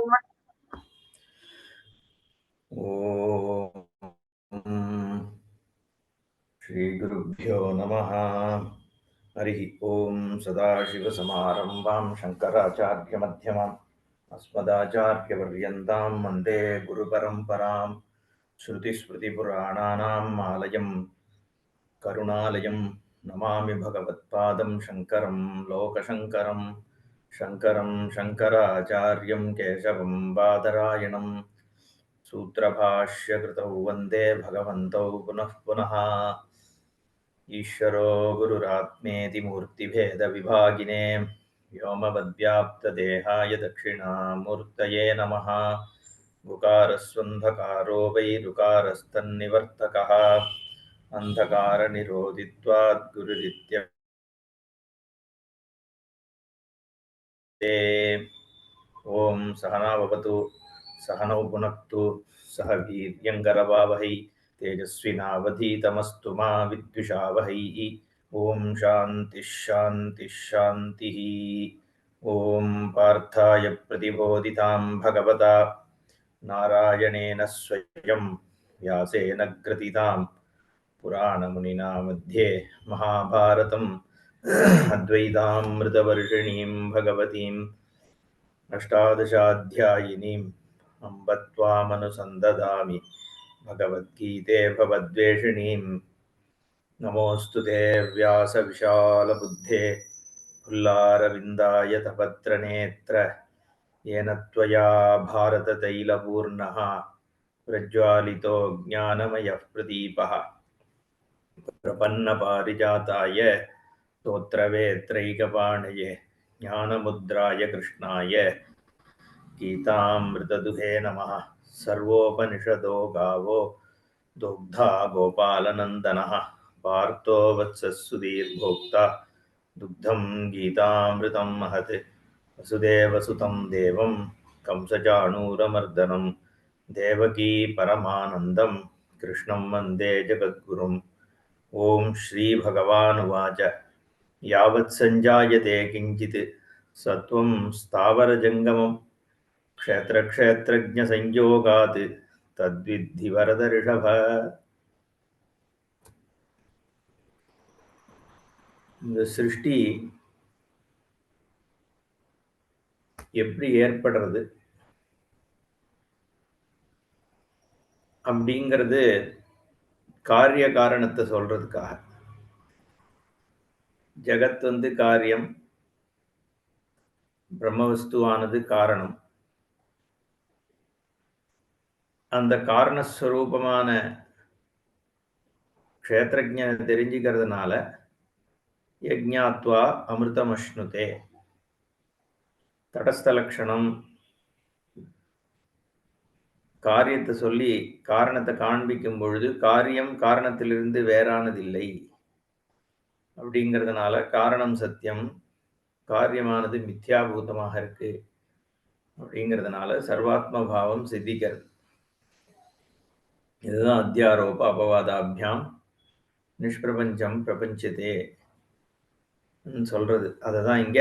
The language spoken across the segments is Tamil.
ॐ श्रीगुरुभ्यो नमः। हरिः ॐ। सदाशिवसमारम्भां शङ्कराचार्यमध्यमाम् अस्मदाचार्यपर्यन्तां वन्दे गुरुपरम्परां। श्रुतिस्मृतिपुराणानाम् आलयं करुणालयं नमामि भगवत्पादं शङ्करं लोकशङ्करं। शङ्करं शङ्कराचार्यं केशवं बादरायणं सूत्रभाष्यकृतौ वन्दे भगवन्तौ पुनः पुनः। ईश्वरो गुरुरात्मेति मूर्तिभेदविभागिने व्योमवद्व्याप्तदेहाय दक्षिणामूर्तये नमः। गुकारस्वन्धकारो वै ऋकारस्तन्निवर्तकः अन्धकारनिरोधित्वात् गुरुरित्यते। ॐ सहना भवतु सहनौ पुनक्तु सह वीर्यङ्करवावहै तेजस्विनावधीतमस्तु मा विद्विषावहैः। ॐ शान्तिः शान्तिः शान्तिः। ॐ पार्थाय प्रतिबोधितां भगवता नारायणेन स्वयं व्यासेन ग्रथितां पुराणमुनिना मध्ये महाभारतम् अद्वैतामृतवर्षिणीं भगवतीम् अष्टादशाध्यायिनीम् अम्ब त्वामनुसन्ददामि भगवद्गीते भवद्वेषिणीम्। नमोऽस्तु ते व्यासविशालबुद्धे पुल्लारविन्दाय तपत्रनेत्र येन त्वया भारततैलपूर्णः प्रज्वालितो ज्ञानमयः प्रदीपः प्रपन्नपारिजाताय स्तोत्रवेत्रैकपाणये ज्ञानमुद्राय कृष्णाय गीतामृतदुहे नमः। सर्वोपनिषदो गावो दुग्धा गोपालनन्दनः पार्थो वत्सः सुधीर्भोक्ता दुग्धं गीतामृतं महत्। वसुदेवसुतं देवं कंसचाणूरमर्दनं देवकी परमानन्दं कृष्णं वन्दे जगद्गुरुम्। ॐ श्रीभगवानुवाच यावत् सञ्जायते किञ्चित् सत्त्वं स्थावरजङ्गमं क्षेत्रक्षेत्रज्ञसंयोगात् तद्विद्धि वरदर्षभ। இந்த சிருஷ்டி எப்படி ஏற்படுறது அப்படிங்கிறது காரிய காரணத்தை சொல்றதுக்காக. ஜகத் காரியம், பிரம்மவஸ்துவானது காரணம். அந்த காரணஸ்வரூபமான க்ஷேத்ரஜ்ஞனை தெரிஞ்சுக்கிறதுனால யஜ்ஞாத்வா அமிர்தமஷ்ணுதே. தடஸ்த லட்சணம் காரியத்தை சொல்லி காரணத்தை காண்பிக்கும் பொழுது காரியம் காரணத்திலிருந்து வேறானதில்லை அப்படிங்கிறதுனால காரணம் சத்தியம், காரியமானது மித்யாபூதமாக இருக்கு அப்படிங்கிறதுனால சர்வாத்ம பாவம் சித்திக்கிறது. இதுதான் அத்தியாரோப அபவாதாபியாம் நிஷ்பிரபஞ்சம் பிரபஞ்சத்தே சொல்றது. அதுதான் இங்க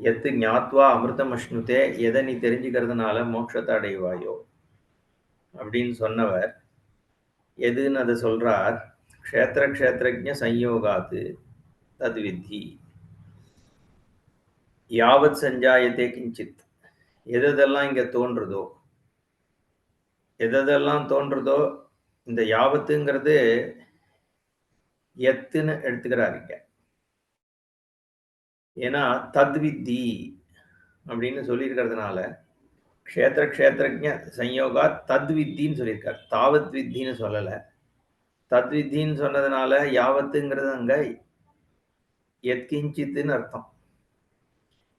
எத்து ஞாத்வா அமிர்தம் அஷ்ணுதே, எதை நீ தெரிஞ்சுக்கிறதுனால மோட்சத்தை அடைவாயோ அப்படின்னு சொன்னவர் எதுன்னு அதை சொல்றார். க்ஷேத்திர க்ஷேத்திரஜ்ஞ சம்யோகாத்து தது வித்தி. யாவத் சஞ்சாயத்தே கிஞ்சித், எதெல்லாம் இங்க தோன்றுதோ, எதெல்லாம் தோன்றுதோ, இந்த யாவத்துங்கிறது எத்துன்னு எடுத்துக்கிறார் இங்க. ஏன்னா தத்வித்தி அப்படின்னு சொல்லியிருக்கிறதுனால க்ஷேத்திர க்ஷேத்திரஜ்ஞ சம்யோகா தத்வித்தின்னு சொல்லியிருக்கார். தாவத் வித்தின்னு சொல்லலை. தத்வித்தின்னு சொன்னதுனால யாவத்துங்கிறது அங்க எத்கிஞ்சித்துன்னு அர்த்தம்.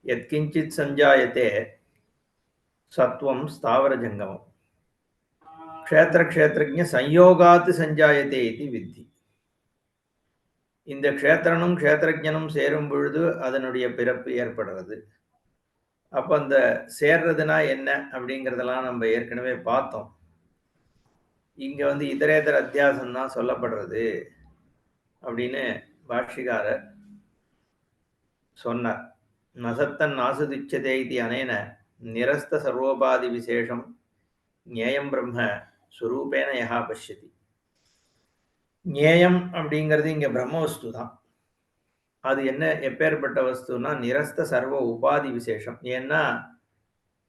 எத்கிஞ்சித் சஞ்சாயத்தே சத்வம் ஸ்தாவர ஜங்கமம் க்ஷேத்திர க்ஷேத்திரஜ்ஞ சம்யோகாத்து சஞ்சாயத்தே இது வித்தி. இந்த க்ஷேத்திரனும் க்ஷேத்திரஜனும் சேரும் பொழுது அதனுடைய பிறப்பு ஏற்படுறது. அப்போ அந்த சேர்றதுனா என்ன அப்படிங்கிறதெல்லாம் நம்ம ஏற்கனவே பார்த்தோம். இங்க இதரேதர அத்தியாசம் தான் சொல்லப்படுறது அப்படின்னு பாஷ்யக்காரர் சொன்னார். நசத்தன் நாசுதிச்சதே இது அனேன நிரஸ்த சர்வோபாதி விசேஷம் ஞேயம் பிரம்ம ஸ்வரூபேன யஹா பஷ்யதி. ஞேயம் அப்படிங்கிறது இங்க பிரம்ம வஸ்து தான். அது என்ன எப்பேற்பட்ட வஸ்துன்னா நிரஸ்த சர்வ உபாதி விசேஷம். ஏன்னா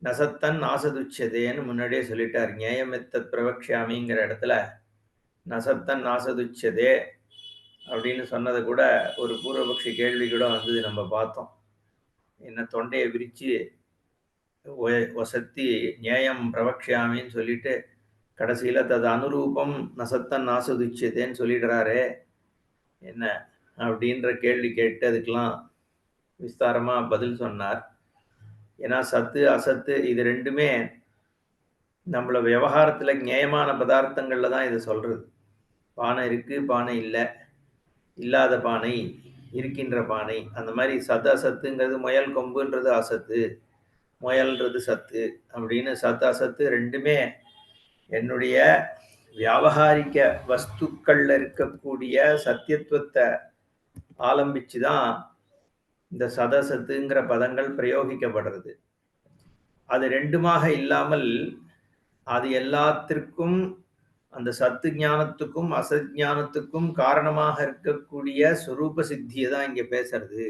நசத்தன் நாசதுச்சதேன்னு முன்னாடியே சொல்லிட்டார். ஞேயமெத்தத் பிரவக்ஷாமிங்கிற இடத்துல நசத்தன் நாசதுச்சதே அப்படின்னு சொன்னது கூட ஒரு பூர்வபக்ஷி கேள்வி கூட வந்தது, நம்ம பார்த்தோம். என்ன தொண்டையை விரிச்சு வசத்தி ஞேயம் பிரவக்ஷாமின்னு சொல்லிட்டு கடைசியில தது அனுரூபம் நசத்தன் நாசதுச்சதேன்னு சொல்லிடுறாரு என்ன அப்படின்ற கேள்வி கேட்டு அதுக்கெல்லாம் விஸ்தாரமா பதில் சொன்னார். ஏன்னா சத்து அசத்து இது ரெண்டுமே நம்மள விவகாரத்துல ஞேயமான பதார்த்தங்கள்ல தான் இது சொல்றது. பானை இருக்கு, பானை இல்லை, இல்லாத பானை, இருக்கின்ற பானை, அந்த மாதிரி சத்து அசத்துங்கிறது முயல் கொம்புன்றது அசத்து, முயல்ன்றது சத்து அப்படின்னு சத்து அசத்து ரெண்டுமே என்னுடைய வியாபகாரிக வஸ்துக்கள்ல இருக்கக்கூடிய சத்தியத்துவத்தை ஆலம்பிச்சுதான் இந்த சதசத்துங்கிற பதங்கள் பிரயோகிக்கப்படுறது. அது ரெண்டுமாக இல்லாமல் அது எல்லாத்திற்கும் அந்த சத்து ஞானத்துக்கும் அசத் ஞானத்துக்கும் காரணமாக இருக்கக்கூடிய சுரூப சித்தியை தான் இங்க பேசுறது.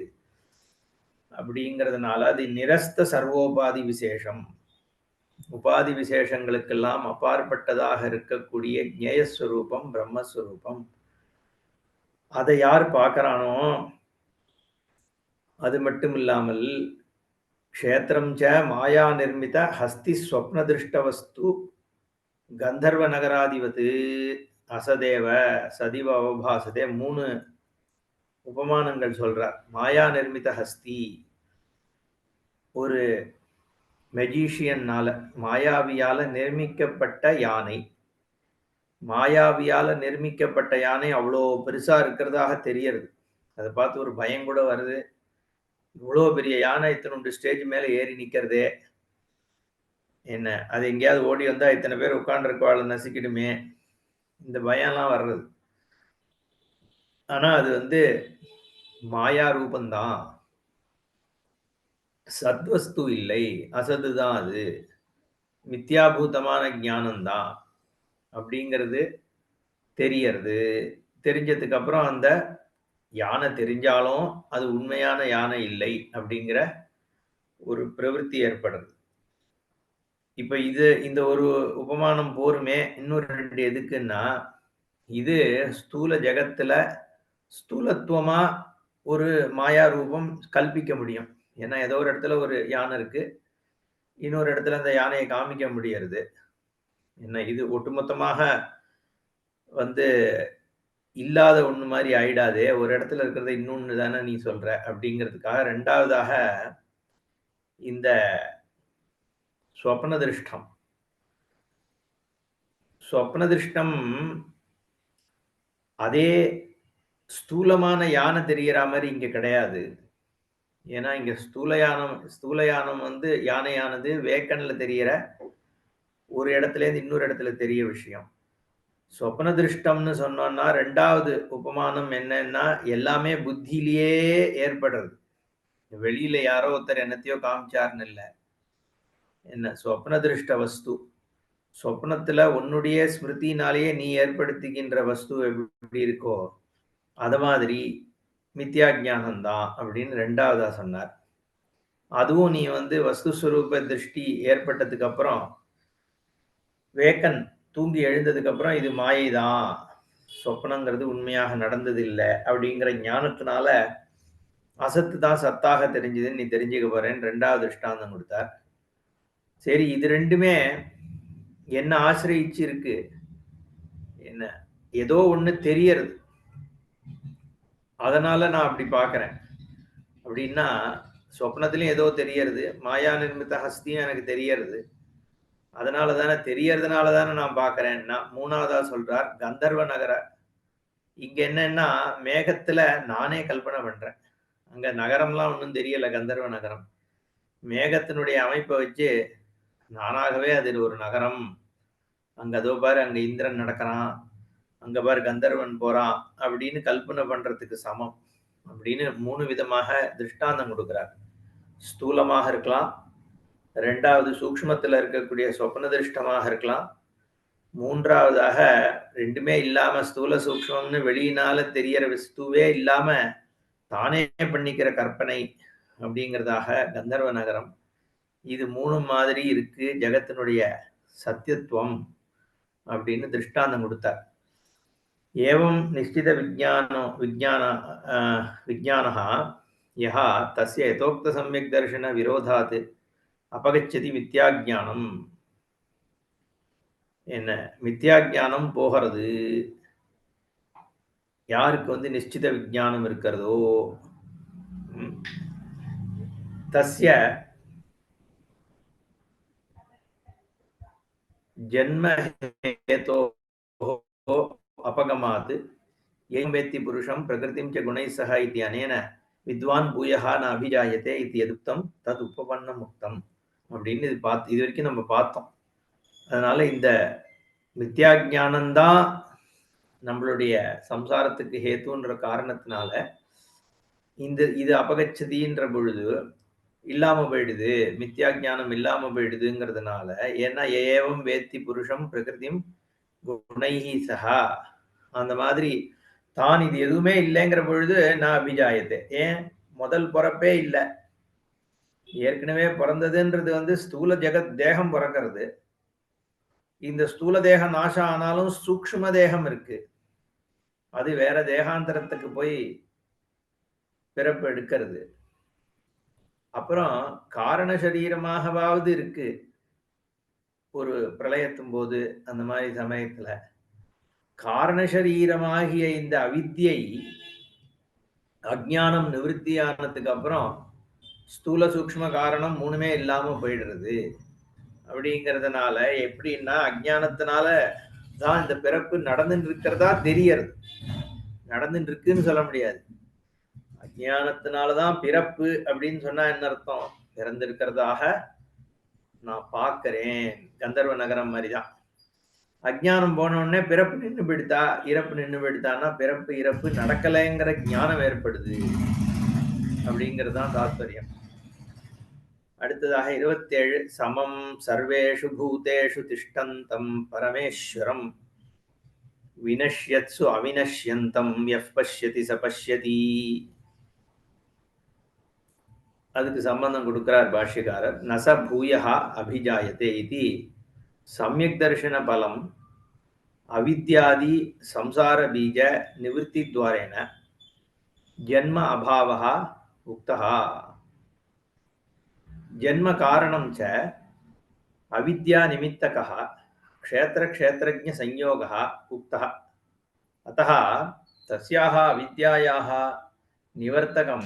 அப்படிங்கிறதுனால அது நிரஸ்த சர்வோபாதி விசேஷம், உபாதி விசேஷங்களுக்கெல்லாம் அப்பாற்பட்டதாக இருக்கக்கூடிய ஞேயஸ்வரூபம் பிரம்மஸ்வரூபம். அதை யார் பார்க்கறானோ அது மட்டும் இல்லாமல் க்ஷேத்திரம் ச மாயா நிர்மித ஹஸ்தி ஸ்வப்ன திருஷ்ட வஸ்து கந்தர்வ நகராதிபத்து அசதேவ சதிவ அவபாசதே 3 உபமானங்கள் சொல்றார். மாயா நிர்மித ஹஸ்தி, ஒரு மெஜிஷியன்னால மாயாவியால நிர்மிக்கப்பட்ட யானை. மாயாவியால நிர்மிக்கப்பட்ட யானை அவ்வளோ பெருசா இருக்கிறதாக தெரியறது. அதை பார்த்து ஒரு பயம் கூட வருது. இவ்வளோ பெரிய யானை இத்தனை ஸ்டேஜ் மேல ஏறி நிக்கிறதே என்ன, அது எங்கேயாவது ஓடி வந்தா இத்தனை பேர் உட்கார்ந்துருக்கவாளை நசுக்கிடுமே, இந்த பயம்லாம் வர்றது. ஆனா அது மாயா ரூபந்தான், சத்வஸ்து இல்லை, அசதுதான், அது மித்யாபூதமான ஞானம்தான் அப்படிங்கிறது தெரியறது. தெரிஞ்சதுக்கு அப்புறம் அந்த யானை தெரிஞ்சாலும் அது உண்மையான யானை இல்லை அப்படிங்கிற ஒரு பிரவೃತ್ತಿ ஏற்படுறது. இப்ப இந்த ஒரு உபமானம் போருமே. இன்னொரு 2 எதுக்குன்னா, இது ஸ்தூல ஜகத்துல ஸ்தூலத்துவமா ஒரு மாயா ரூபம் கல்பிக்க முடியும். ஏன்னா ஏதோ ஒரு இடத்துல ஒரு யானை இருக்கு, இன்னொரு இடத்துல அந்த யானையை காமிக்க முடியறது. என்ன இது ஒட்டுமொத்தமாக இல்லாத ஒண்ணு மாதிரி ஆயிடாதே, ஒரு இடத்துல இருக்கிறத இன்னொன்னு தானே நீ சொல்ற அப்படிங்கிறதுக்காக 2வதாக இந்த ஸ்வப்ன திருஷ்டம். ஸ்வப்ன திருஷ்டம் அதே ஸ்தூலமான யானை தெரியற மாதிரி இங்க கிடையாது. ஏன்னா இங்க ஸ்தூலயானம் யானையானது வேக்கன்ல தெரியற ஒரு இடத்துல இருந்து இன்னொரு இடத்துல தெரிய விஷயம். சொப்ன திருஷ்டம்னு சொன்னோம்னா 2வது உபமானம் என்னன்னா, எல்லாமே புத்தியிலேயே ஏற்படுறது. வெளியில யாரோ ஒருத்தர் என்னத்தையோ காமிச்சாருன்னு இல்லை. என்ன சொப்ன திருஷ்ட வஸ்து, சொப்னத்துல உன்னுடைய ஸ்மிருதினாலேயே நீ ஏற்படுத்திக்கின்ற வஸ்து எப்படி இருக்கோ அது மாதிரி மித்யா ஞானம்தான் அப்படின்னு 2வதா சொன்னார். அதுவும் நீ வஸ்து ஸ்வரூப திருஷ்டி ஏற்பட்டதுக்கு அப்புறம் வேக்கன் தூங்கி எழுந்ததுக்கு அப்புறம் இது மாயை தான், சொப்னங்கிறது உண்மையாக நடந்தது இல்லை அப்படிங்கிற ஞானத்தினால அசத்து தான் சத்தாக தெரிஞ்சதுன்னு நீ தெரிஞ்சுக்க போறேன்னு 2வது திருஷ்டாந்தம் கொடுத்தார். சரி, இது ரெண்டுமே என்ன ஆசிரியிச்சு இருக்கு, என்ன ஏதோ ஒண்ணு தெரியறது, அதனால நான் அப்படி பார்க்கிறேன் அப்படின்னா, சொப்னத்திலையும் ஏதோ தெரியறது, மாயா நிர்மித்த ஹஸ்தியும் எனக்கு தெரியறது, தெரியறதுனால தானே நான் பார்க்கிறேன்னா 3வதா சொல்றார் கந்தர்வ நகர. இங்க என்னன்னா, மேகத்துல நானே கல்பனை பண்றேன். அங்க நகரம்லாம் ஒன்றும் தெரியல, கந்தர்வ நகரம். மேகத்தினுடைய அமைப்பை வச்சு நானாகவே அது ஒரு நகரம், அங்க அதோ பாரு அங்க இந்திரன் நடக்கிறான், அங்க பாரு கந்தர்வன் போறான் அப்படின்னு கல்பனை பண்றதுக்கு சமம் அப்படின்னு 3 விதமாக திருஷ்டாந்தம் கொடுக்கிறார். ஸ்தூலமாக இருக்கலாம், ரெண்டாவது சூக்ஷ்மத்துல இருக்கக்கூடிய சொப்ன திருஷ்டமாக இருக்கலாம். மூன்றாவதாக ரெண்டுமே இல்லாம ஸ்தூல சூக்ஷ்மம்னு வெளியினால தெரியற வஸ்துவே இல்லாம தானே பண்ணிக்கிற கற்பனை அப்படிங்கிறதாக கந்தர்வ நகரம். இது 3 மாதிரி இருக்கு ஜகத்தினுடைய சத்தியத்துவம் அப்படின்னு திருஷ்டாந்தம் கொடுத்தார். ஏவம் நிஷ்டித விஜானः யஹ தஸ்ய யதோக்த சம்யக் தர்ஷன விரோதாத் அபகச்சதி மித்யாஜானம். என்ன மித்யாஜானம் போகிறது யாருக்கு வந்து நிஷ்டித விஜானம் இருக்கிறதோ தஸ்ய ஜன்ம ஹேதோஹோ अपगमात् येन वेत्ति पुरुषं प्रकृतिं च गुणैः सह इति अनेन विद्वान् भूयः न अभिजायते इति यदुक्तं तद् उपपन्नं मुक्तम् அப்படின்னு இது வரைக்கும் நம்ம பார்த்தோம். அதனால இந்த மித்யா ஞானம்தான் நம்மளுடைய சம்சாரத்துக்கு ஹேத்துன்ற காரணத்தினால இது அபகச்சதின்ற பொழுது இல்லாம போயிடுது, மித்யா ஞானம் இல்லாம போயிடுதுங்கிறதுனால. ஏன்னா ஏவம் வேத்தி புருஷம் பிரகிருதிம் குணைஹி சஹா, அந்த மாதிரி தான் இது எதுவுமே இல்லைங்கிற பொழுது நான் அபிஜாயத்தை. ஏன் முதல் பிறப்பே இல்லை, ஏற்கனவே பிறந்ததுன்றது வந்து ஸ்தூல ஜெகத் தேகம் பிறக்கிறது. இந்த ஸ்தூல தேகம் நாசம் ஆனாலும் சூக்ஷ்ம தேகம் இருக்கு, அது வேற தேகாந்தரத்துக்கு போய் பிறப்பு எடுக்கிறது. அப்புறம் காரண சரீரமாகவாவது இருக்கு ஒரு பிரளயத்தும் போது. அந்த மாதிரி சமயத்துல காரண சரீரமாகிய இந்த அவித்யை அஜ்ஞானம் நிவர்த்தியானதுக்கு அப்புறம் ஸ்தூல சூக்ஷ்ம காரணம் மூணுமே இல்லாம போயிடுறது. அப்படிங்கிறதுனால எப்படின்னா அஜ்ஞானத்தினால தான் இந்த பிறப்பு நடந்துட்டு இருக்கிறதா தெரியறது. நடந்துட்டு இருக்குன்னு சொல்ல முடியாது. அஜ்ஞானத்தினாலதான் பிறப்பு அப்படின்னு சொன்னா என்ன அர்த்தம்? பிறந்திருக்கிறதாக நான் பார்க்கிறேன். கந்தர்வ நகரம் மாதிரிதான். அஜ்ஞானம் போன உடனே பிறப்பு நின்று போயிடுதா, இறப்பு நின்று போயிடுதான்னா பிறப்பு இறப்பு நடக்கலைங்கிற ஞானம் ஏற்படுது அப்படிங்கிறதுதான் தாத்பரியம். அடுத்ததாக 27 சமம் சர்வேஷு பூதேஷு திஷ்டந்தம் பரமேஸ்வரம் வினஷ்யத்சு அவினஷ்யந்தம் யஃப் பஷ்யதி ச பஷ்யதி. அதுக்கு சம்பந்தம் கொடுக்கிறார் பாஷ்யக்காரர். நச பூயஹ அபிஜாயதே இதி சம்யக் தர்ஷன பலம் அவித்யாதி சம்சார பீஜ நிவர்த்தி துவாரேன ஜன்ம அபாவஹ உக்தஹ. ஜன்ம காரணம் ச அவித்யா நிமித்தகः க்ஷேத்ர க்ஷேத்ரஜ்ஞ संयोगः उक्तः. अतः तस्याः अविद्यायाः निवर्तकं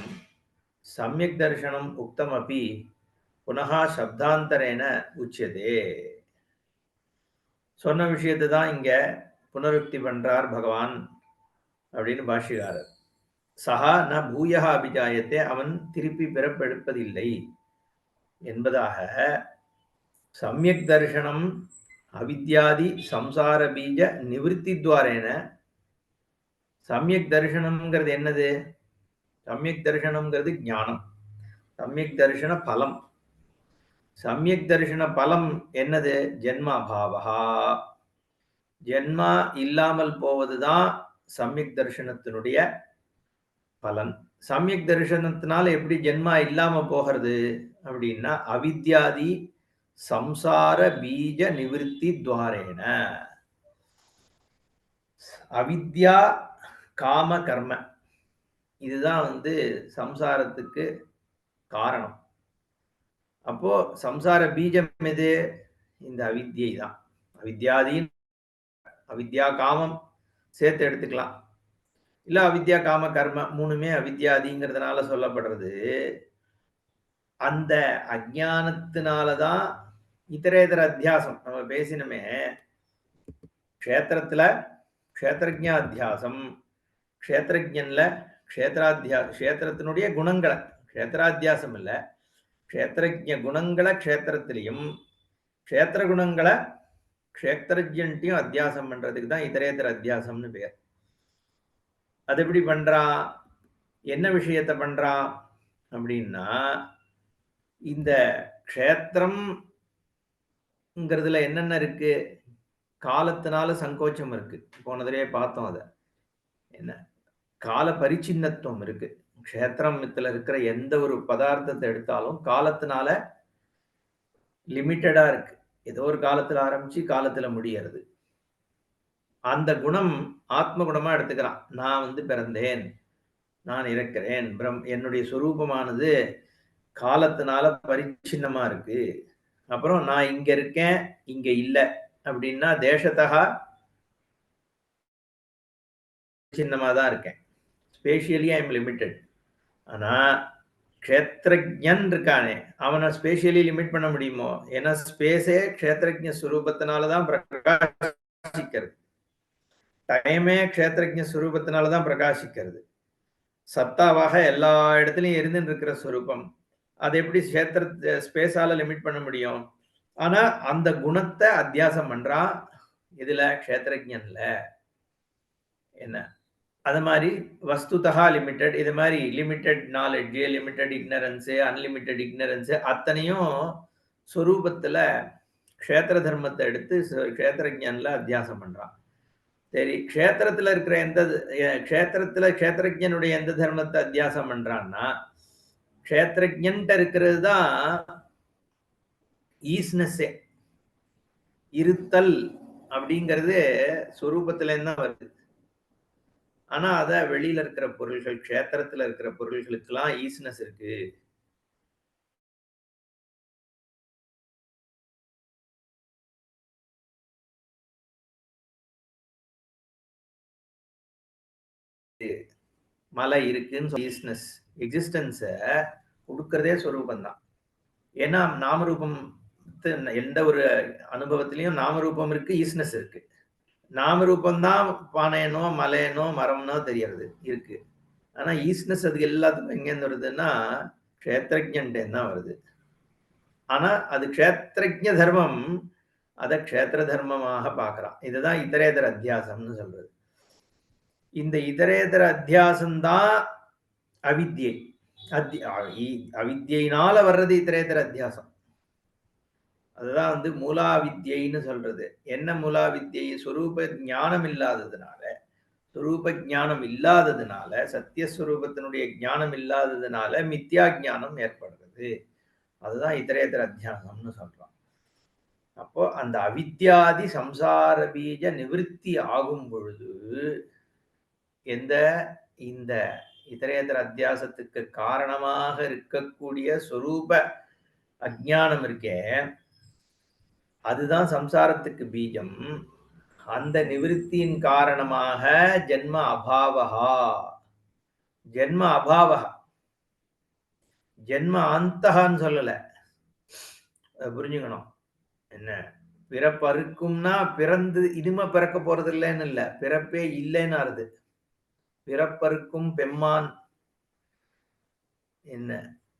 सम्यक् दर्शनम् उक्तमपि पुनः शब्दान्तरेण उच्यते. சொன்ன விஷயத்தை தான் இங்க புனருக்தி பண்றார் பகவான் அப்படின்னு பாஷ்யக்காரர். சஹா ந பூயஹ அபிஜாயத்தே, அவன் திருப்பி பிறப்பெடுப்பதில்லை என்பதாக சம்யக் தர்ஷனம் அவித்யாதி சம்சார பீஜ நிவர்த்தி துவாரேன. சம்யக் தர்ஷனம்ங்கிறது என்னது? சம்யக் தர்ஷனம்ங்கிறது ஞானம். சம்யக் தர்ஷன பலம். சம்யக் தர்ஷன பலம் என்னது? ஜென்ம அபாவஹா, ஜென்மா இல்லாமல் போவதுதான் சம்யக் தர்ஷனத்தினுடைய பலன். சம்யக் தர்ஷனத்தினால எப்படி ஜென்மா இல்லாம போகிறது அப்படின்னா அவித்யாதி சம்சார பீஜ நிவர்த்தி துவாரேன. அவித்யா காம கர்ம இதுதான் வந்து சம்சாரத்துக்கு காரணம். அப்போ சம்சார பீஜம் எது? இந்த அவித்யை தான். அவித்யாதின் அவித்யா காமம் சேர்த்து எடுத்துக்கலாம், இல்ல அவித்யா காம கர்ம மூணுமே அவித்யாதிங்கிறதுனால சொல்லப்படுறது. அந்த அஜ்ஞானத்தினாலதான் இதரேதர அத்தியாசம் நம்ம பேசினமே. க்ஷேத்திரத்துல க்ஷேத்திரஜ்ஞ அத்தியாசம், க்ஷேத்திரஜன்ல க்ஷேத்திரத்தினுடைய குணங்களை, க்ஷேத்திராத்தியாசம் இல்ல, க்ஷேத்திரஜ்ஞ குணங்களை க்ஷேத்திரத்திலையும் க்ஷேத்திர குணங்களை க்ஷேத்திரஜன்ட்டையும் அத்தியாசம் பண்றதுக்கு தான் இதரேதர அத்தியாசம்னு பேர். அது எப்படி பண்றான்? என்ன விஷயத்தை பண்றான் அப்படின்னா இந்த க்ஷேத்திரம்ங்கிறதுல என்னென்ன இருக்கு? காலத்தினால சங்கோச்சம் இருக்கு. போன தடவையே பார்த்தோம் அத. என்ன? கால பரிச்சின்னத்துவம் இருக்கு. க்ஷேத்திரத்துல இருக்கிற எந்த ஒரு பதார்த்தத்த எடுத்தாலும் காலத்தினால லிமிட்டடா இருக்கு. ஏதோ ஒரு காலத்துல ஆரம்பிச்சு காலத்துல முடியறது. அந்த குணம் ஆத்ம குணமா எடுத்துக்கிறான். நான் பிறந்தேன். நான் இருக்கிறேன். என்னுடைய சொரூபமானது காலத்தினால பரிச்சின்னமா இருக்கு. அப்புறம் நான் இங்க இருக்கேன், இங்க இல்ல அப்படின்னா தேசத்தகா சின்னமா தான் இருக்கேன். ஸ்பேஷியலி ஐ அம் லிமிட்டட். ஆனா க்ஷேத்ரஜன் இருக்கானே, அவன ஸ்பேஷியலி லிமிட் பண்ண முடியுமோ? ஏன்னா ஸ்பேஸே க்ஷேத்ரஜ ஸ்வரூபத்தினால தான் பிரகாசிக்கிறது. டைமே க்ஷேத்ரஜ ஸ்வரூபத்தினால தான் பிரகாசிக்கிறது. சத்தாவாக எல்லா இடத்துலயும் இருந்துட்டு இருக்கிற ஸ்வரூபம். அது எப்படி ஸ்பேஸால லிமிட் பண்ண முடியும்? ஆனா அந்த குணத்தை அத்தியாசம் பண்றான். இதுல க்ஷேத்ரஜன்ல. என்ன? அது மாதிரி வஸ்துதா லிமிட்டட். இது மாதிரி limited knowledge, limited ignorance, unlimited ignorance அத்தனையும் சொரூபத்துல க்ஷேத்திர தர்மத்தை எடுத்து க்ஷேத்திரஜன்ல அத்தியாசம் பண்றான். சரி, க்ஷேத்திரத்துல இருக்கிற க்ஷேத்திரஜனுடைய எந்த தர்மத்தை அத்தியாசம் பண்றான்னா, க்ஷேத்திரஜன்ட்ட இருக்கிறது தான் ஈஸ்னஸே. இருத்தல் அப்படிங்கிறது சொரூபத்துல தான் வருது. ஆனா அத வெளியில இருக்கிற பொருள்கள், க்ஷேத்திரத்துல இருக்கிற பொருள்களுக்கெல்லாம் ஈஸ்னஸ் இருக்கு. மலை இருக்குன்னு ஈஸ்னஸ் எக்ஸிஸ்டன்ஸ கொடுக்கறதே சொரூபம் தான். ஏன்னா நாமரூபம் எந்த ஒரு அனுபவத்திலையும் நாமரூபம் இருக்கு, ஈஸ்னஸ் இருக்கு. நாமரூபம் தான் பானையனோ, மலையனோ, மரம்னோ தெரியறது இருக்கு. ஆனா ஈஸ்னஸ் அதுக்கு எல்லாத்துக்கும் எங்கேருந்து வருதுன்னா க்ஷேத்ரஜன்டேன்னு தான் வருது. ஆனா அது க்ஷேத்ரஜ தர்மம், அதை க்ஷேத்திர தர்மமாக பார்க்கறான். இதுதான் இதரேதர அத்தியாசம்னு சொல்றது. இந்த இதரேதர அத்தியாசம்தான் அவித்யை. அவித்யினால வர்றது இதரேதர அத்தியாசம். அதுதான் மூலாவித்யைன்னு சொல்றது. என்ன மூலாவித்யை? சொரூப ஞானம் இல்லாததுனால, சொரூப ஞானம் இல்லாததுனால, சத்தியஸ்வரூபத்தினுடைய ஞானம் இல்லாததுனால மித்யா ஞானம் ஏற்படுறது. அதுதான் இதரேதர அத்தியாசம்னு சொல்றோம். அப்போ அந்த அவித்யாதி சம்சார பீஜ நிவிருத்தி ஆகும் பொழுது இந்த இதரேதர அத்தியாசத்துக்கு காரணமாக இருக்கக்கூடிய சொரூப அஜ்ஞானம் இருக்கே, அதுதான் சம்சாரத்துக்கு பீஜம். அந்த நிவிருத்தியின் காரணமாக ஜென்ம அபாவஹா, ஜென்ம அபாவஹ, ஜென்ம அந்தஹான்னு சொல்லல. புரிஞ்சுக்கணும். என்ன பிறப்பறுக்கும்னா பிறந்து இனிமே பிறக்க போறது இல்லைன்னு இல்ல, பிறப்பே இல்லைன்னு அறுது. பிறப்பறுக்கும் பெம்மான் என்ன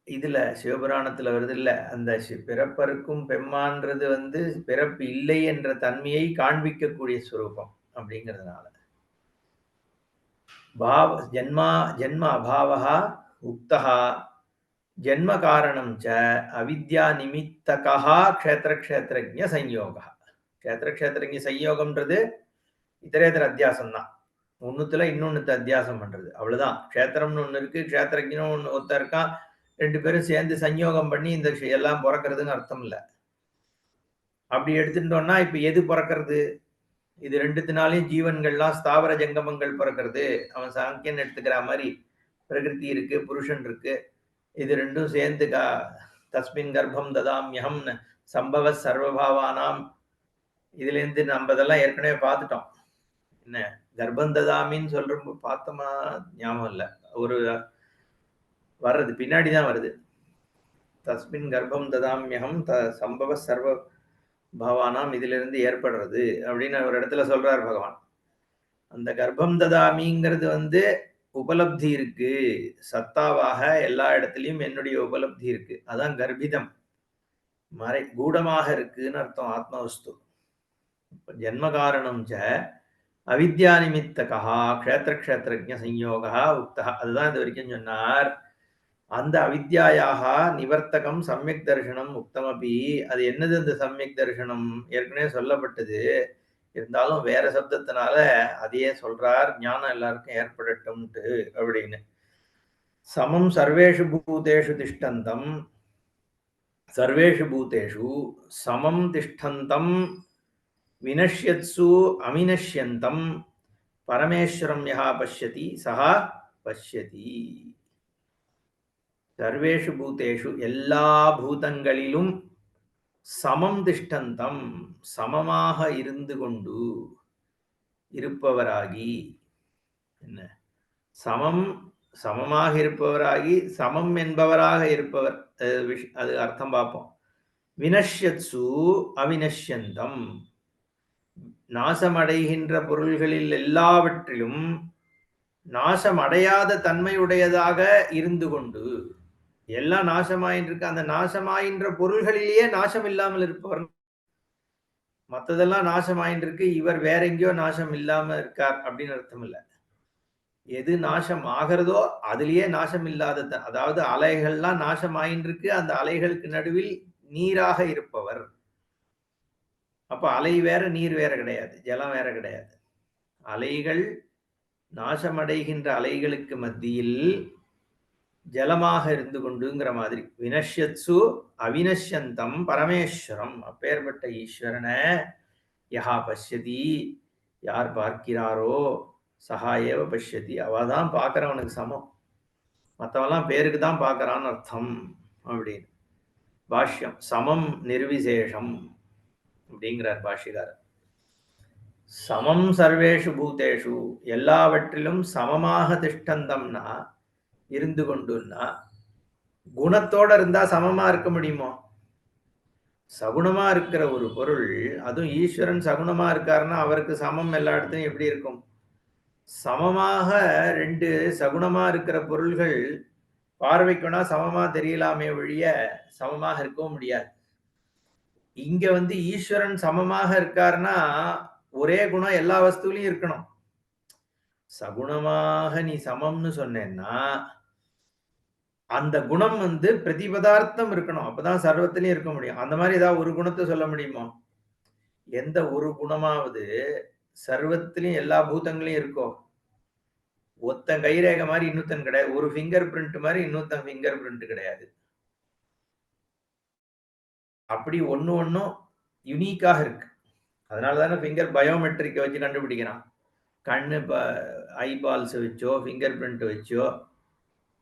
இதுல சிவபுராணத்துல வருது இல்ல, அந்த பிறப்பறுக்கும் பெம்மான்றது பிறப்பு இல்லை என்ற தன்மையை காண்பிக்கக்கூடிய ஸ்வரூபம் அப்படிங்கிறதுனால ஜென்ம அபாவஹா உக்தஹா ஜென்ம காரணம் ச அவித்யா நிமித்தகா க்ஷேத்திரஜ சம்யோகா. க்ஷேத்திரஜ சம்யோகம்ன்றது இதரேதர அத்தியாசம் தான். ஒண்ணுத்துல இன்னொன்னுத்த அத்தியாசம் பண்றது, அவ்வளவுதான். க்ஷேத்திரம்னு ஒண்ணு இருக்கு, க்ஷேத்திரஜனும் ஒருத்தன் இருக்கான். ரெண்டு பேரும் சேர்ந்து சம்யோகம் பண்ணி இந்த எல்லாம் பிறக்கிறதுன்னு அர்த்தம் இல்ல. அப்படி எடுத்துட்டோம்னா இப்ப எது பிறக்கிறது? இது ரெண்டுத்தினாலையும் ஜீவன்கள்லாம் ஸ்தாவர ஜங்கமங்கள் பிறக்கிறது. அவன் சாங்கியன் எடுத்துக்கிற மாதிரி பிரகிருதி இருக்கு, புருஷன் இருக்கு. இது ரெண்டும் சேர்ந்து தஸ்மின் கர்ப்பம் ததாம்யகம் சம்பவ சர்வபாவானாம். இதுல இருந்து நம்ம இதெல்லாம் ஏற்கனவே பார்த்துட்டோம். என்ன கர்ப்பம் ததாமின்னு சொல்ற பார்த்தோமா? ஞாபகம் இல்ல. ஒரு வர்றது பின்னாடிதான் வருது. தஸ்மின் கர்ப்பம் ததாம்யகம் சம்பவ சர்வ பவானாம், இதுல இருந்து ஏற்படுறது அப்படின்னு ஒரு இடத்துல சொல்றார் பகவான். அந்த கர்ப்பம் ததாமிங்கிறது உபலப்தி இருக்கு, சத்தாவாக எல்லா இடத்துலயும் என்னுடைய உபலப்தி இருக்கு. அதான் கர்ப்பிதம், கூடமாக இருக்குன்னு அர்த்தம். ஆத்மவஸ்து ஜென்ம காரணம் ச அவித்யா நிமித்தகா க்ஷேத்திரஜ சம்யோகா உக்தா. அதுதான் இது வரைக்கும் சொன்னார். அந்த அவித்யாயாக நிவர்த்தகம் சம்யக் தரிசனம் உக்தமபி. அது என்னது அந்த சம்யக் தரிசனம்? ஏற்கனவே சொல்லப்பட்டது. இருந்தாலும் வேற சப்தத்தினால அதையே சொல்றார். ஞானம் எல்லாருக்கும் ஏற்படட்டும்ட்டு அப்படின்னு. சமம் சர்வேஷு பூதேஷு திஷ்டந்தம் சர்வேஷு பூதேஷு சமம் திஷ்டந்தம் வினஷ்யத்சு அவினஷ்யந்தம் பரமேஸ்வரம் யஹா பஷ்யதி சஹா பஷ்யதி. சர்வேஷு பூதேஷு எல்லா பூதங்களிலும் சமம் திஷ்டந்தம் சமமாக இருந்து கொண்டு இருப்பவராகி, என்ன சமம் சமமாக இருப்பவராகி சமம் என்பவராக இருப்பவர். அது அர்த்தம் பார்ப்போம். வினஷ்யத்சு அவினஷ்யந்தம் நாசமடைகின்ற பொருள்களில் எல்லாவற்றிலும் நாசமடையாத தன்மையுடையதாக இருந்து கொண்டு, எல்லாம் நாசமாயின்றிருக்கு, அந்த நாசமாயின்ற பொருள்களிலேயே நாசம் இல்லாமல் இருப்பவர். மற்றதெல்லாம் நாசமாயின்றிருக்கு, இவர் வேற எங்கேயோ நாசம் இல்லாம இருக்கார் அப்படின்னு அர்த்தம் இல்லை. எது நாசம் ஆகிறதோ அதுலயே நாசம் இல்லாத, அதாவது அலைகள்லாம் நாசம் ஆயின்றிருக்கு, அந்த அலைகளுக்கு நடுவில் நீராக இருப்பவர். அப்ப அலை வேற நீர் வேற கிடையாது, ஜலம் வேற கிடையாது. அலைகள் நாசமடைகின்ற அலைகளுக்கு மத்தியில் ஜலமாக இருந்து கொண்டுங்கிற மாதிரி. வினஷ்யத்சு அவினஷ்யந்தம் பரமேஸ்வரம், அப்பேற்பட்ட ஈஸ்வரனை யஹா பஷ்யதி, யார் பார்க்கிறாரோ சஹா ஏவ பஷ்யதி, அவதான் பார்க்கிறவனுக்கு சமம், மற்றவெல்லாம் பேருக்கு தான் பார்க்கறான்னு அர்த்தம் அப்படின்னு. பாஷ்யம் சமம் நிர்விசேஷம் அப்படிங்கிறார் பாஷ்யக்காரர். சமம் சர்வேஷு பூதேஷு எல்லாவற்றிலும் சமமாக திஷ்டந்தம்னா இருந்து கொண்டுன்னா, குணத்தோட இருந்தா சமமா இருக்க முடியுமோ? சகுணமா இருக்கிற ஒரு பொருள், அதுவும் ஈஸ்வரன் சகுணமா இருக்காருன்னா அவருக்கு சமம் எல்லா இடத்துலையும் எப்படி இருக்கும்? சமமாக ரெண்டு சகுணமா இருக்கிற பொருள்கள் பார்வைக்குனா சமமா தெரியலாமே ஒழிய சமமாக இருக்கவும் முடியாது. இங்க ஈஸ்வரன் சமமாக இருக்காருன்னா ஒரே குணம் எல்லா வஸ்துவிலையும் இருக்கணும். சகுணமாக நீ சமம்னு சொன்னேன்னா அந்த குணம் பிரதிபதார்த்தம் இருக்கணும், அப்பதான் சர்வத்திலையும் இருக்க முடியும். அந்த மாதிரி ஏதாவது ஒரு குணத்தை சொல்ல முடியுமோ? எந்த ஒரு குணமாவது சர்வத்திலையும் எல்லா பூதங்களையும் இருக்கோ? ஒத்தன் கைரேகை மாதிரி இன்னொருத்தன் கிடையாது, ஒரு ஃபிங்கர் பிரிண்ட் மாதிரி இன்னொருத்தன் ஃபிங்கர் பிரிண்ட் கிடையாது. அப்படி ஒன்னும் யுனிக்காக இருக்கு. அதனாலதானே ஃபிங்கர் பயோமெட்ரிக்கை வச்சு கண்டுபிடிக்கிறான். கண்ணு ஐபால்ஸ் வச்சோ ஃபிங்கர் பிரிண்ட் வச்சோ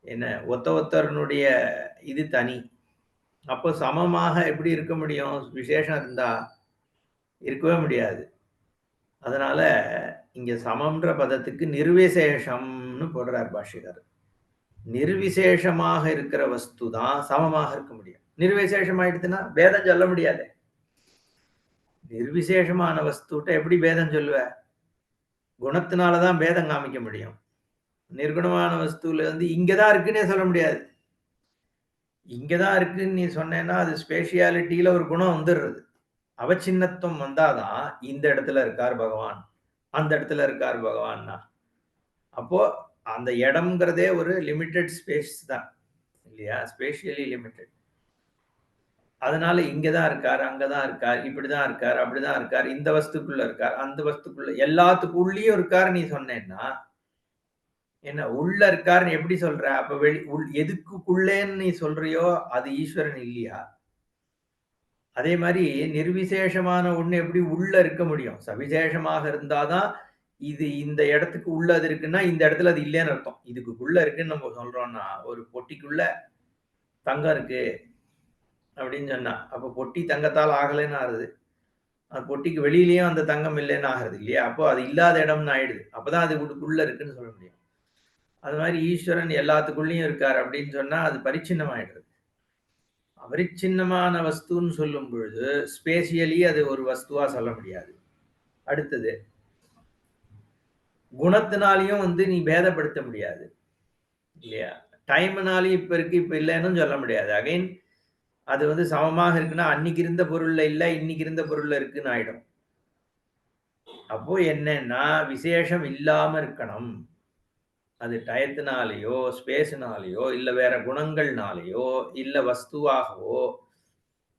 என்ன ஒருத்தருடைய இது தனி. அப்போ சமமாக எப்படி இருக்க முடியும்? விசேஷம் இருந்தா இருக்கவே முடியாது. அதனால இங்க சமம்ன்ற பதத்துக்கு நிர்விசேஷம்னு போடுறார் பாஷ்யக்காரர். நிர்விசேஷமாக இருக்கிற வஸ்து தான் சமமாக இருக்க முடியும். நிர்விசேஷம் ஆயிடுச்சுன்னா பேதம் சொல்ல முடியாது. நிர்விசேஷமான வஸ்துட்ட எப்படி பேதம் சொல்லுவ? குணத்தினாலதான் பேதம் காமிக்க முடியும். நிர்குணமான வஸ்துல இங்கதான் இருக்குன்னே சொல்ல முடியாது. இங்கதான் இருக்குன்னு நீ சொன்னேன்னா அது ஸ்பேஷியாலிட்டியில ஒரு குணம் வந்துடுறது. அவச்சின்னத்துவம் வந்தாதான் இந்த இடத்துல இருக்கார் பகவான், அந்த இடத்துல இருக்கார் பகவான்னா. அப்போ அந்த இடம்ங்கிறதே ஒரு லிமிட்டெட் ஸ்பேஸ் தான் இல்லையா? Spatially limited. அதனால இங்கதான் இருக்கார், அங்கதான் இருக்கார், இப்படிதான் இருக்கார், அப்படிதான் இருக்கார், இந்த வஸ்துக்குள்ள இருக்கார், அந்த வஸ்துக்குள்ள எல்லாத்துக்குள்ளயும் இருக்காரு நீ சொன்னேன்னா என்ன உள்ள இருக்காருன்னு எப்படி சொல்ற? அப்ப எதுக்குள்ளேன்னு நீ சொல்றியோ அது ஈஸ்வரன் இல்லையா? அதே மாதிரி நிர்விசேஷமான ஒண்ணு எப்படி உள்ள இருக்க முடியும்? சவிசேஷமாக இருந்தாதான் இது இந்த இடத்துக்கு உள்ள அது இருக்குன்னா இந்த இடத்துல அது இல்லைன்னு அர்த்தம். இதுக்குள்ள இருக்குன்னு நம்ம சொல்றோம்னா, ஒரு பொட்டிக்குள்ள தங்கம் இருக்கு அப்படின்னு சொன்னா அப்ப பொட்டி தங்கத்தால் ஆகலைன்னு ஆகுது. அந்த பொட்டிக்கு வெளியிலயும் அந்த தங்கம் இல்லைன்னு ஆகுறது இல்லையா? அப்போ அது இல்லாத இடம்னு ஆயிடுது. அப்பதான் அது உள்ள இருக்குன்னு சொல்ல முடியும். அது மாதிரி ஈஸ்வரன் எல்லாத்துக்குள்ளயும் இருக்கார் அப்படின்னு சொன்னா அது பரிச்சின்னம் ஆயிடுது. அபரிச்சின்னமான வஸ்துன்னு சொல்லும் பொழுது ஸ்பேசியலி அது ஒரு வஸ்துவா சொல்ல முடியாது. அடுத்தது குணத்தினாலையும் நீ பேதப்படுத்த முடியாது இல்லையா? டைம்னாலையும் இப்ப இருக்கு இப்ப இல்லைன்னு சொல்ல முடியாது. அகைன் அது சமமாக இருக்குன்னா அன்னைக்கு இருந்த பொருள்ல இல்ல இன்னைக்கு இருந்த பொருள்ல இருக்குன்னு ஆயிடும். அப்போ என்னன்னா விசேஷம் இல்லாம இருக்கணும். அது டயத்தினாலேயோ, ஸ்பேஸ்னாலேயோ, இல்ல வேற குணங்கள்னாலேயோ, இல்ல வஸ்துவாகவோ,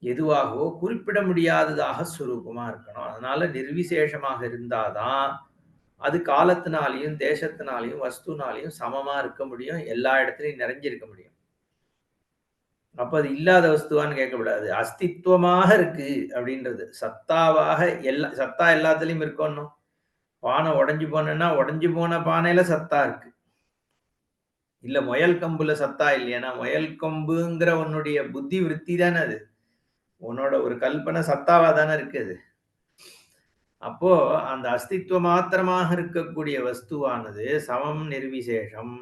எதுவாகவோ குறிப்பிட முடியாததாக ஸ்வரூபமா இருக்கணும். அதனால நிர்விசேஷமாக இருந்தா தான், அது காலத்தினாலயும், தேசத்தினாலயும், வஸ்துனாலயும் சமமா இருக்க முடியும். எல்லா இடத்துலயும் நிறைஞ்சிருக்க முடியும். அப்ப அது இல்லாத வஸ்துவான்னு கேட்கக்கூடாது. அஸ்தித்வமாக இருக்கு அப்படின்றது. சத்தாவாக சத்தா எல்லாத்துலயும் இருக்கணும். பானை உடைஞ்சு போனேன்னா, உடைஞ்சு போன பானையில சத்தா இருக்கு. இல்ல முயல் கம்புல சத்தா இல்லையானா, முயல் கொம்புங்கிற உன்னுடைய புத்தி விருத்தி தானே அது. உன்னோட ஒரு கல்பனை சத்தாவா தானே இருக்கு அது. அப்போ அந்த அஸ்தித்வ மாத்திரமாக இருக்கக்கூடிய வஸ்துவானது சமம் நிர்விசேஷம்.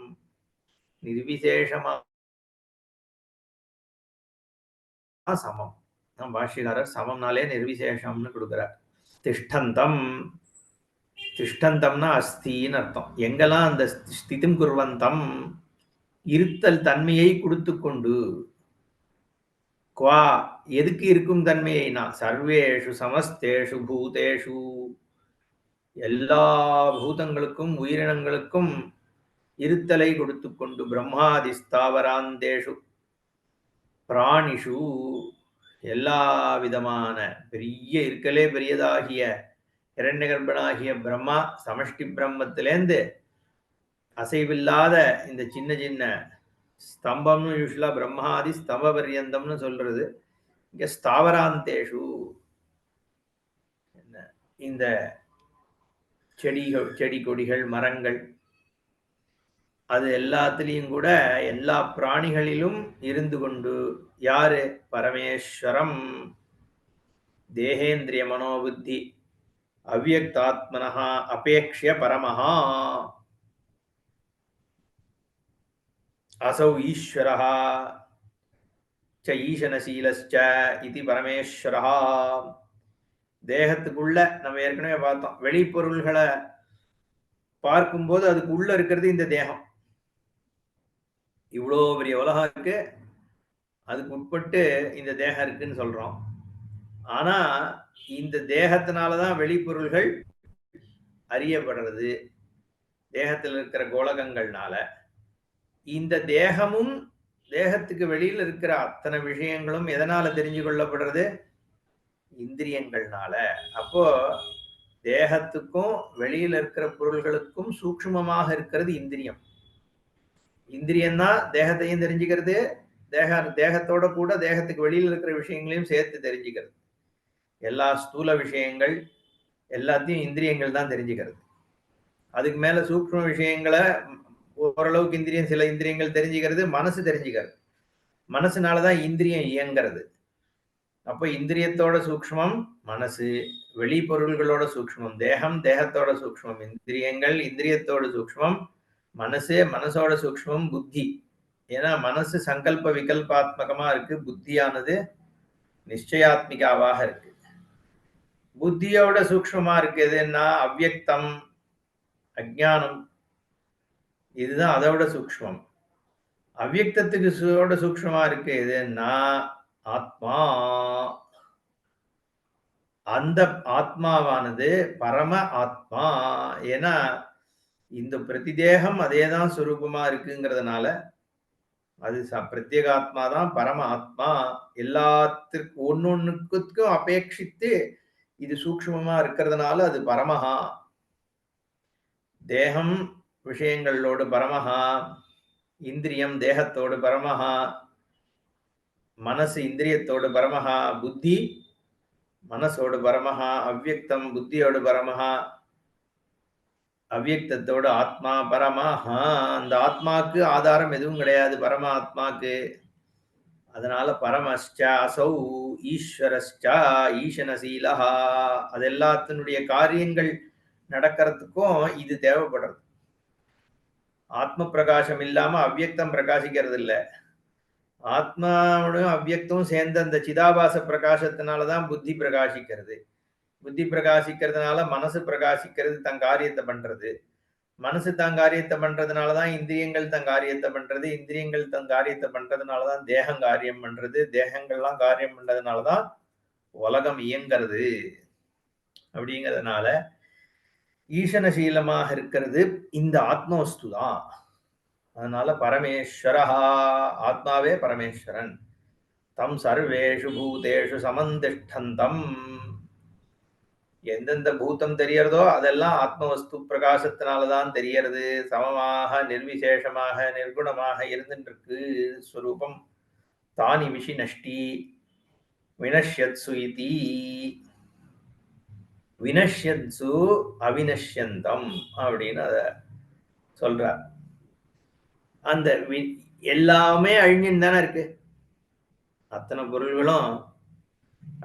நிர்விசேஷமா சமம். பாஷ்யக்காரர் சமம்னாலே நிர்விசேஷம்னு கொடுக்கிறார். திஷ்டந்தம். திஷ்டந்தம்னா அஸ்தின்னு அர்த்தம். எங்கெல்லாம் அந்த ஸ்திதிம் குர்வந்தம் இருத்தல் தன்மையை கொடுத்துக் கொண்டு குவா எதுக்கு இருக்கும் தன்மையைனா சர்வேஷு சமஸ்தேஷு பூதேஷு எல்லா பூதங்களுக்கும் உயிரினங்களுக்கும் இருத்தலை கொடுத்துக் கொண்டு பிரம்மாதி ஸ்தாவராந்தேஷு பிராணிஷு எல்லா விதமான பெரிய இருக்கலே பெரியதாகிய இரண்யகர்ப்பனாகிய பிரம்மா சமஷ்டி பிரம்மத்திலேந்து அசைவில்லாத இந்த சின்ன சின்ன ஸ்தம்பம்னு யூஸ்வலா பிரம்மாதி ஸ்தம்ப பரியந்தம்னு சொல்றது. இங்க ஸ்தாவராந்தேஷு இந்த செடி கொடிகள் மரங்கள் அது எல்லாத்துலேயும் கூட எல்லா பிராணிகளிலும் இருந்து கொண்டு யாரு பரமேஸ்வரம் தேகேந்திரிய மனோபுத்தி அவ்யக்தாத்மனஹா அபேக்ஷ்ய பரமஹா அசௌ ஈஸ்வரஹ ச ஈசனசீலஸ்ச இது பரமேஸ்வரஹ. தேகத்துக்குள்ள நம்ம ஏற்கனவே பார்த்தோம். வெளிப்பொருள்களை பார்க்கும்போது அதுக்கு உள்ள இருக்கிறது இந்த தேகம். இவ்வளோ பெரிய உலகம் இருக்கு, அதுக்கு உட்பட்டு இந்த தேகம் இருக்குன்னு சொல்றோம். ஆனா இந்த தேகத்தினாலதான் வெளிப்பொருள்கள் அறியப்படுறது. தேகத்தில் இருக்கிற கோலகங்கள்னால இந்த தேகமும் தேகத்துக்கு வெளியில் இருக்கிற அத்தனை விஷயங்களும் எதனால தெரிஞ்சு கொள்ளப்படுறது? இந்திரியங்கள்னால. அப்போ தேகத்துக்கும் வெளியில் இருக்கிற பொருள்களுக்கும் சூக்ஷ்மமாக இருக்கிறது இந்திரியம். இந்திரியம் தான் தேகத்தையும் தெரிஞ்சுக்கிறது, தேகத்தோட கூட தேகத்துக்கு வெளியில் இருக்கிற விஷயங்களையும் சேர்த்து தெரிஞ்சுக்கிறது. எல்லா ஸ்தூல விஷயங்கள் எல்லாத்தையும் இந்திரியங்கள் தான் தெரிஞ்சுக்கிறது. அதுக்கு மேல சூக்ஷ்ம விஷயங்களை ஓரளவுக்கு இந்திரியம் சில இந்திரியங்கள் தெரிஞ்சுக்கிறது, மனசு தெரிஞ்சுக்கிறது. மனசுனாலதான் இந்திரியம் இயங்கிறது. அப்ப இந்திரியத்தோட சூக்ஷ்மம் மனசு, வெளி பொருள்களோட சூக்ஷ்மம் தேகம், தேகத்தோட சூக்ஷ்மம் இந்திரியங்கள், இந்திரியத்தோட சூக்ஷ்மம் மனசு, மனசோட சூக்ஷ்மம் புத்தி. ஏன்னா மனசு சங்கல்ப விகல்பாத்மகமா இருக்கு, புத்தியானது நிச்சயாத்மிகாவாக இருக்கு. புத்தியோட சூக்ஷ்மமா இருக்கு எதுன்னா அவ்யக்தம் அஜ்ஞானம், இதுதான் அதோட சூக்ஷ்மம். அவ்யக்தத்துக்கு சூக்ஷ்மமா இருக்கு எதுன்னா ஆத்மா. அந்த ஆத்மாவானது பரம ஆத்மா. ஏன்னா இந்த பிரதிதேகம் அதேதான் சுரூபமா இருக்குங்கிறதுனால அது பிரத்யேகாத்மா தான் பரம ஆத்மா. எல்லாத்திற்கும் ஒன்னொன்னுக்கும் அபேட்சித்து இது சூக்ஷ்மமா இருக்கிறதுனால அது பரமஹா. தேகம் விஷயங்களோடு பரமஹா, இந்திரியம் தேகத்தோடு பரமஹா, மனசு இந்திரியத்தோடு பரமஹா, புத்தி மனசோடு பரமஹா, அவ்யக்தம் புத்தியோடு பரமஹா, அவ்யக்தத்தோடு ஆத்மா பரமஹா. அந்த ஆத்மாக்கு ஆதாரம் எதுவும் கிடையாது பரமாத்மாக்கு. அதனால பரமஸ்ச அசௌ ஈஸ்வரஸ்ச ஈசனசீலஹா. அது எல்லாத்தினுடைய காரியங்கள் நடக்கிறதுக்கும் இது தேவைப்படுறது. ஆத்ம பிரகாசம் இல்லாம அவ்யக்தம் பிரகாசிக்கிறது இல்லை. ஆத்மாவோட அவ்யக்தம் சேர்ந்த அந்த சிதாபாச பிரகாசத்தினாலதான் புத்தி பிரகாசிக்கிறது. புத்தி பிரகாசிக்கிறதுனால மனசு பிரகாசிக்கிறது, தன் காரியத்தை பண்றது. மனசு தன் காரியத்தை பண்றதுனாலதான் இந்திரியங்கள் தன் காரியத்தை பண்றது. இந்திரியங்கள் தன் காரியத்தை பண்றதுனாலதான் தேகம் காரியம் பண்றது. தேகங்கள்லாம் காரியம் பண்றதுனாலதான் உலகம் இயங்கிறது. அப்படிங்கிறதுனால ஈசனசீலமாக இருக்கிறது இந்த ஆத்மவஸ்து தான். அதனால பரமேஸ்வரஹா, ஆத்மாவே பரமேஸ்வரன். தம் சர்வேஷு பூதேஷு சமந்திஷ்டந்தம். எந்தெந்த பூதம் தெரியறதோ அதெல்லாம் ஆத்மவஸ்து பிரகாசத்தினாலதான் தெரியறது. சமமாக நிர்விசேஷமாக நிர்குணமாக இருந்துட்டு இருக்கு ஸ்வரூபம். தானி விஷினஷ்டி வினஷ்யத்சு இதி. வினஷ்யத்சு அவினஷ்யந்தம் அப்படின்னு அத சொல்றார். அந்த எல்லாமே அழிஞ்சுன்னு தானே இருக்கு. அத்தனை பொருள்களும்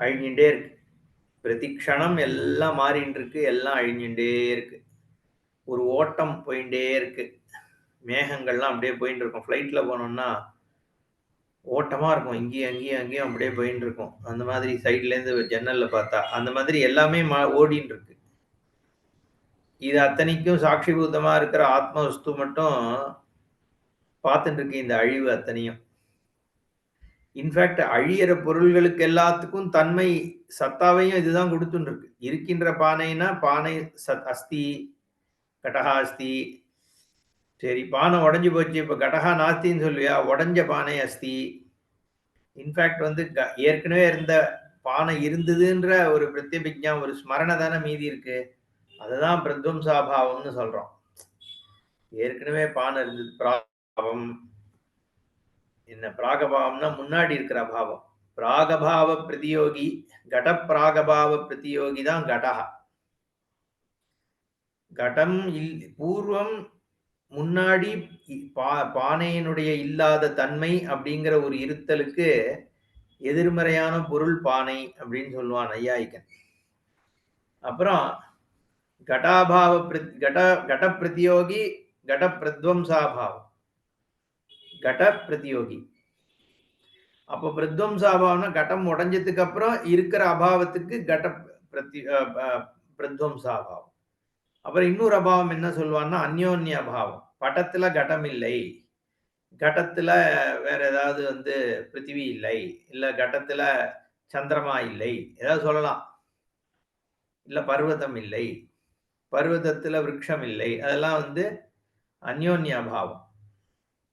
அழிஞ்சுட்டே இருக்கு. பிரதிக்ஷணம் எல்லாம் மாறிட்டு இருக்கு, எல்லாம் அழிஞ்சுட்டே இருக்கு. ஒரு ஓட்டம் போயிட்டே இருக்கு. மேகங்கள்லாம் அப்படியே போயிட்டு இருக்கும். ஃப்ளைட்ல போனோம்னா ஓட்டமா இருக்கும். இங்கேயும் அங்கேயும் அங்கேயும் அப்படியே போயிட்டு இருக்கும். அந்த மாதிரி சைட்ல இருந்து ஜன்னல்ல பார்த்தா அந்த மாதிரி எல்லாமே ஓடிட்டு இருக்கு. இது அத்தனைக்கும் சாட்சிபூதமா இருக்கிற ஆத்மவஸ்து மட்டும் பார்த்துட்டு இருக்கு இந்த அழிவு அத்தனையும். இன்ஃபேக்ட் அழியிற பொருள்களுக்கு எல்லாத்துக்கும் தன்மை சத்தாவையும் இதுதான் கொடுத்துட்டு இருக்கு. இருக்கின்ற பானைனா பானை அஸ்தி, கடகா அஸ்தி. சரி, பானை உடைஞ்சு போச்சு, இப்ப கடகா நாஸ்தின்னு சொல்லுவியா? உடைஞ்ச பானை அஸ்தி. இன்ஃபேக்ட் வந்து ஏற்கனவே இருந்த பானை இருந்ததுன்ற ஒரு பிரத்யபிக்ஞா, ஒரு ஸ்மரணை தானே மீதி இருக்கு. அதுதான் பிரத்வம்சாபாவம்னு சொல்றோம். ஏற்கனவே பானை இருந்தது. பிராகபாவம் என்ன? பிராகபாவம்னா முன்னாடி இருக்கிற அபாவம். பிராகபாவ பிரதியோகி, கட பிராகபாவ பிரதியோகி தான் கடகா. கடம் பூர்வம் முன்னாடி பானையினுடைய இல்லாத தன்மை அப்படிங்கிற ஒரு இருத்தலுக்கு எதிர்மறையான பொருள் பானை அப்படின்னு சொல்லுவான் நையாயிகன். அப்புறம் கடாபாவ கட பிரதியோகி, கட பிரத்வம்சாபாவம், கட பிரதியோகி. அப்போ பிரத்வம்சாபாவம்னா கடம் உடைஞ்சதுக்கு அப்புறம் இருக்கிற அபாவத்துக்கு கட பிரத்வம்சாபாவம். அப்புறம் இன்னொரு அபாவம் என்ன சொல்லுவான்னா அந்யோன்ய அபாவம். படத்துல கடம் இல்லை, கடத்துல வேற ஏதாவது வந்து பிருத்திவி இல்லை, இல்ல கடத்துல சந்திரமா இல்லை, ஏதாவது சொல்லலாம். இல்ல பர்வதம் இல்லை, பர்வதத்துல விருட்சம் இல்லை, அதெல்லாம் வந்து அந்யோன்ய அபாவம்.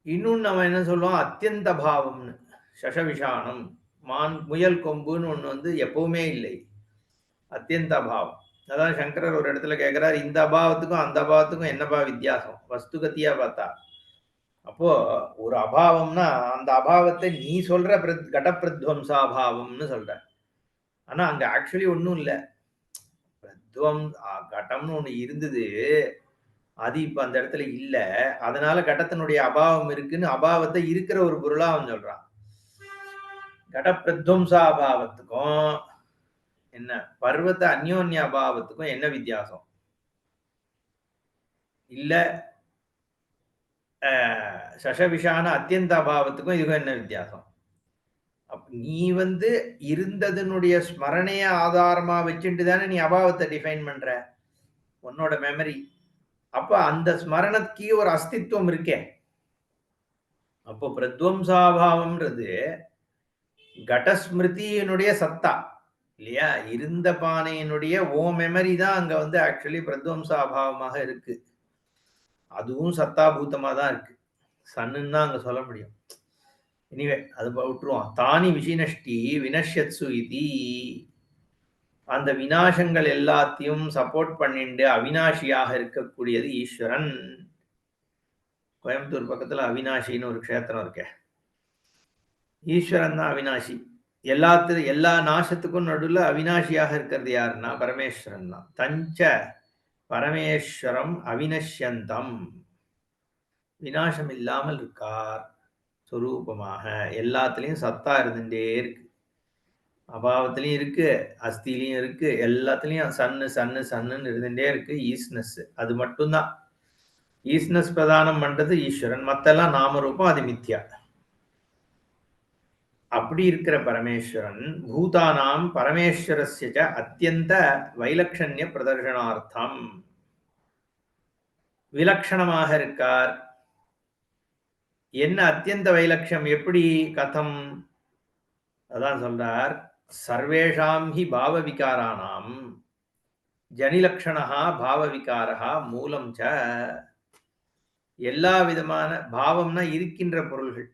இன்னொன்னு அவன் என்ன சொல்லுவான்? அத்தியந்த பாவம்னு. சசவிஷானம், முயல் கொம்புன்னு ஒண்ணு வந்து எப்பவுமே இல்லை, அத்தியந்த அபாவம். அதான் சங்கரர் ஒரு இடத்துல கேட்கிறார், இந்த அபாவத்துக்கும் அந்த அபாவத்துக்கும் என்னப்பா வித்தியாசம் வஸ்துகத்தியா பார்த்தா? அப்போ ஒரு அபாவம்னா அந்த அபாவத்தை நீ சொல்ற கடப்பிரத்வம்சாபாவம்னு சொல்ற. ஆனா அங்க ஆக்சுவலி ஒண்ணும் இல்ல. பிரத்வம் கடம்னு ஒண்ணு இருந்தது, அது இப்ப அந்த இடத்துல இல்ல. அதனால கடத்தினுடைய அபாவம் இருக்குன்னு அபாவத்தை இருக்கிற ஒரு பொருளா அவன் சொல்றான். கடப்பிரத்வம்சா அபாவத்துக்கும் என்ன பர்வத அந்யோன்ய அபாவத்துக்கும் என்ன வித்தியாசம்? இல்ல சசவிஷான அத்தியந்த அபாவத்துக்கும் இதுக்கும் என்ன வித்தியாசம்? நீ வந்து இருந்ததனுடைய ஸ்மரணைய ஆதாரமா வச்சுட்டு தானே நீ அபாவத்தை டிஃபைன் பண்ற, உன்னோட மெமரி. அப்ப அந்த ஸ்மரணத்துக்கு ஒரு அஸ்தித்வம் இருக்கே. அப்போ பிரத்வம்சாபாவம்ன்றது கடஸ்மிருதியினுடைய சத்தா இல்லையா? இருந்த பானையினுடைய மெமரி தான் அங்க வந்து ஆக்சுவலி பிரத்வம்சாபாவமாக இருக்கு. அதுவும் சத்தாபூதமா தான் இருக்கு. சன்னுன்னு தான் அங்க சொல்ல முடியும். எனிவே அது விட்டுருவோம். தானி விஷினஷ்டி வினஷ்யத்சு இதி. அந்த வினாசங்கள் எல்லாத்தையும் சப்போர்ட் பண்ணிட்டு அவினாஷியாக இருக்கக்கூடியது ஈஸ்வரன். கோயம்புத்தூர் பக்கத்துல அவினாஷின்னு ஒரு க்ஷேத்திரம் இருக்கே, ஈஸ்வரன் தான் அவினாஷி. எல்லா நாசத்துக்கும் நடுவில் அவினாஷியாக இருக்கிறது யாருன்னா பரமேஸ்வரன் தான். தஞ்ச பரமேஸ்வரம் அவினஷ்யந்தம், வினாசம் இல்லாமல் இருக்கார் சொரூபமாக. எல்லாத்துலயும் சத்தா இருந்துட்டே இருக்கு. அபாவத்திலையும் இருக்கு, அஸ்திலையும் இருக்கு, எல்லாத்துலயும் சன்னு சன்னு சன்னுன்னு இருந்துட்டே இருக்கு. ஈஸ்னஸ் அது மட்டும்தான். ஈஸ்னஸ் பிரதானம் பண்றது ஈஸ்வரன், மத்தெல்லாம் நாமரூபம், அது மித்யா. அப்படி இருக்கிற பரமேஸ்வரன் பூதானாம் பரமேஸ்வரஸ்ய அத்தியந்த வைலக்ஷண்ய பிரதர்ஷனார்த்தம் விலக்ஷணமாக இருக்கார். என்ன அத்தியந்த வைலட்சம்? எப்படி? கதம்? அதான் சொல்றார், சர்வேஷாம் ஹி பாவ விகாரானாம் ஜனிலக்ஷணா பாவ விகாரா மூலம் ச. எல்லா விதமான பாவம்னா இருக்கின்ற பொருள்கள்.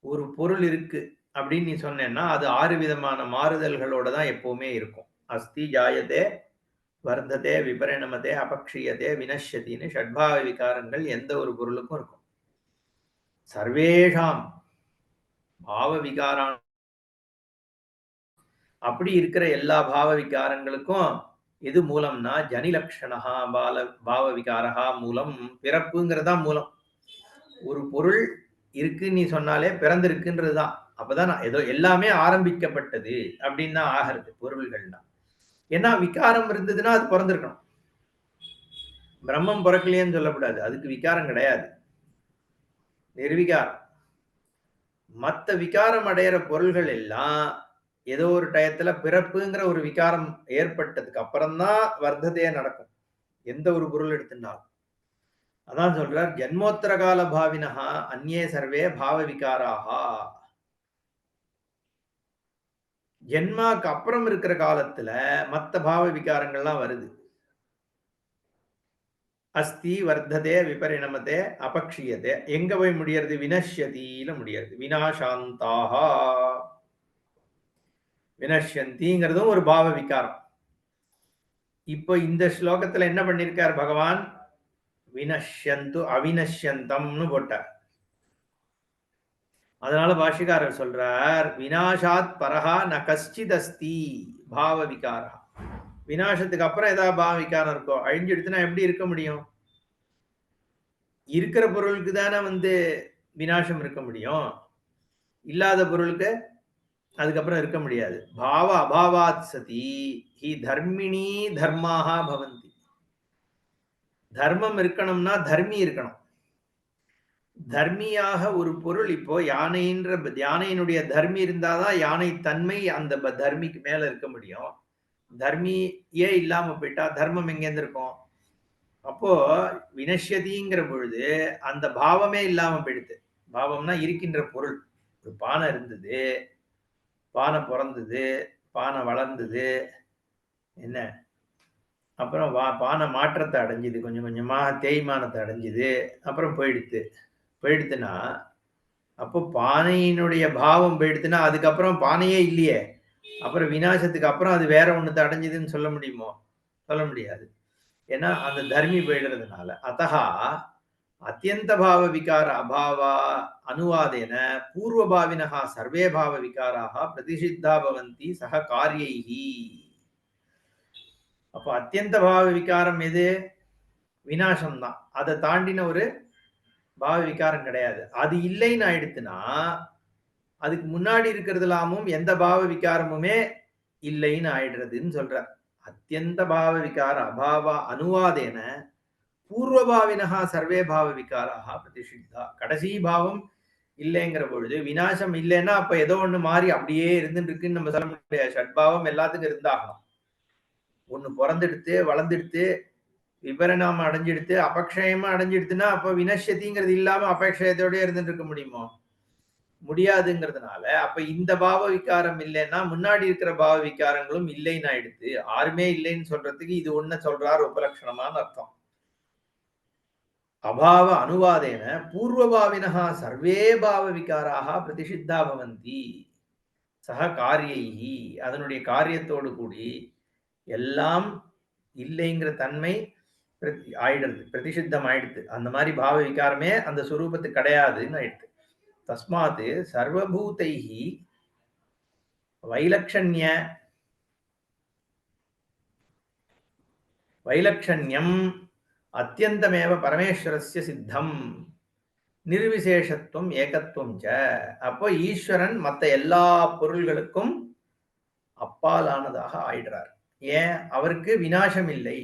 ஒரு பொருள் இருக்கு அப்படின்னு நீ சொன்னேன்னா, அது 6 விதமான மாறுதல்களோட தான் எப்பவுமே இருக்கும். அஸ்தி, ஜாயதே, வர்த்ததே, விபரிணமதே, அபக்ஷீயதே, வினஷ்யதின்னு ஷட்பாவ விகாரங்கள் எந்த ஒரு பொருளுக்கும் இருக்கும். சர்வேஷாம் பாவ விகாரான் அப்படி இருக்கிற எல்லா பாவ விகாரங்களுக்கும் எது மூலம்னா ஜனிலக்ஷணஹா பாவ விகாரஹா மூலம். பிறப்புங்கிறதா மூலம். ஒரு பொருள் இருக்குன்னு நீ சொன்னாலே பிறந்திருக்குன்றதுதான். அப்பதான் ஏதோ எல்லாமே ஆரம்பிக்கப்பட்டது அப்படின்னு தான் ஆகிறது பொருள்கள்னா. ஏன்னா விகாரம் இருந்ததுன்னா அது பிறந்திருக்கணும். பிரம்மம் பிறக்கலையேன்னு சொல்லக்கூடாது. அதுக்கு விகாரம் கிடையாது. நிர்விகாரம். மத்த விகாரம் அடையிற பொருள்கள் எல்லாம் ஏதோ ஒரு டயத்துல பிறப்புங்கிற ஒரு விகாரம் ஏற்பட்டதுக்கு அப்புறம் தான் வர்த்ததையே நடக்கும். எந்த ஒரு பொருள் எடுத்துட்டாலும். அதான் சொல்றார் ஜன்மோத்தர கால பாவினஹா அந்நே சர்வே பாவ விகாராஹா. ஜென்மாக்கு அப்புறம் இருக்கிற காலத்துல மத்த பாவ விகாரங்கள்லாம் வருது. அஸ்தி, வர்த்ததே, விபரிணமதே, அபக்ஷியதே. எங்க போய் முடியறது? வினஷ்யதியில முடியறது. வினாசாந்தாஹா. வினஷ்யந்திங்கிறதும் ஒரு பாவ விகாரம். இப்போ இந்த ஸ்லோகத்துல என்ன பண்ணிருக்கார் பகவான்? வினஷ்யந்து அவினஷ்யந்தம்னு போட்டார். அதனால பாஷிகாரர் சொல்றார் வினாசாத் பரஹா ந கஷ்டித் அஸ்தி பாவ விகாரா. வினாசத்துக்கு அப்புறம் ஏதாவது பாவ விகாரம் இருக்கோ? அழிஞ்சிடுச்சுன்னா எப்படி இருக்க முடியும்? இருக்கிற பொருளுக்கு தானே வினாசம் இருக்க முடியும். இல்லாத பொருளுக்கு அதுக்கப்புறம் இருக்க முடியாது. பாவ அபாவாத் சதி ஹி தர்மிணி தர்மாஹா பவந்தி. தர்மம் இருக்கணும்னா தர்மி இருக்கணும். தர்மியாக ஒரு பொருள் இப்போ யானையினுடைய தர்மி இருந்தாதான் யானை தன்மை அந்த தர்மிக்கு மேல இருக்க முடியும். தர்மியே இல்லாம போயிட்டா தர்மம் எங்கேருந்து இருக்கும்? அப்போ வினஷ்யதிங்கிற பொழுது அந்த பாவமே இல்லாம போயிடுது. பாவம்னா இருக்கின்ற பொருள். ஒரு பானை இருந்தது, பானை பிறந்தது, பானை வளர்ந்தது, என்ன அப்புறம் பானை மாற்றத்தை அடைஞ்சுது, கொஞ்சம் கொஞ்சமா தேய்மானத்தை அடைஞ்சுது, அப்புறம் போயிடுத்துன்னா அப்போ பானையினுடைய பாவம் போயிடுத்துன்னா அதுக்கப்புறம் பானையே இல்லையே. அப்புறம் வினாசத்துக்கு அப்புறம் அது வேற ஒண்ணுத்தை அடைஞ்சதுன்னு சொல்ல முடியுமோ? சொல்ல முடியாது. ஏன்னா அந்த தர்மி போயிடுறதுனால. அத்தஹா அத்தியந்த பாவ விகார அபாவா அனுவாதேன பூர்வபாவினஹா சர்வே பாவ விகாராக பிரதிஷித்தா பவந்தி சக காரியைஹி. அப்போ அத்தியந்த பாவ விகாரம் எது? வினாசம் தான். அதை தாண்டின ஒரு பாவ விகாரம் கிடையாது. அது இல்லைன்னு ஆயிடுத்துன்னா அதுக்கு முன்னாடி இருக்கிறதுலாமும் எந்த பாவ விகாரமுமே இல்லைன்னு ஆயிடுறதுன்னு சொல்றார். அத்தியந்த பாவ விகார அபாவா அனுவாதேன பூர்வபாவினஹா சர்வே பாவ விகாராக பிரதிஷித்தா. கடைசி பாவம் இல்லைங்கிற பொழுது வினாசம் இல்லைன்னா அப்ப ஏதோ ஒண்ணு மாறி அப்படியே இருந்துட்டு இருக்குன்னு நம்ம சொல்ல முடியாது. ஷட்பாவம் எல்லாத்துக்கும் இருந்தாகணும். ஒண்ணு பிறந்தெடுத்து வளர்ந்தெடுத்து விபரணம் அடைஞ்செடுத்து அபக்ஷயமா அடைஞ்செடுத்துன்னா அப்ப வினஷ்யதிங்கிறது இல்லாம அபக்ஷயத்தோட இருந்துட்டு இருக்க முடியுமோ? முடியாதுங்கிறதுனால அப்ப இந்த பாவ விகாரம் இல்லைன்னா முன்னாடி இருக்கிற பாவ விகாரங்களும் இல்லைன்னு ஆயிடுது. யாருமே இல்லைன்னு சொல்றதுக்கு இது ஒண்ணு சொல்றார் உபலட்சணமான அர்த்தம். அபாவ அனுவாதேன பூர்வபாவினஹா சர்வே பாவ விகாராக பிரதிஷித்தா பவந்தி சக காரியைஹி. அதனுடைய காரியத்தோடு கூடி எல்லாம் இல்லைங்கிற தன்மை ஆயிடுது, பிரதிஷித்தம் ஆயிடுது. அந்த மாதிரி பாவ விகாரமே அந்த சுரூபத்து கிடையாதுன்னு ஆயிடுது. தஸ்மாத் சர்வபூதைஹி வைலக்ஷண்ய வைலக்ஷண்யம் அத்தியந்தமேவ பரமேஸ்வரஸ்ய சித்தம் நிர்விசேஷத்துவம் ஏகத்துவம் ச. அப்போ ஈஸ்வரன் மற்ற எல்லா பொருள்களுக்கும் அப்பாலானதாக ஆயிடுறார். ஏன்? அவருக்கு வினாசம் இல்லை.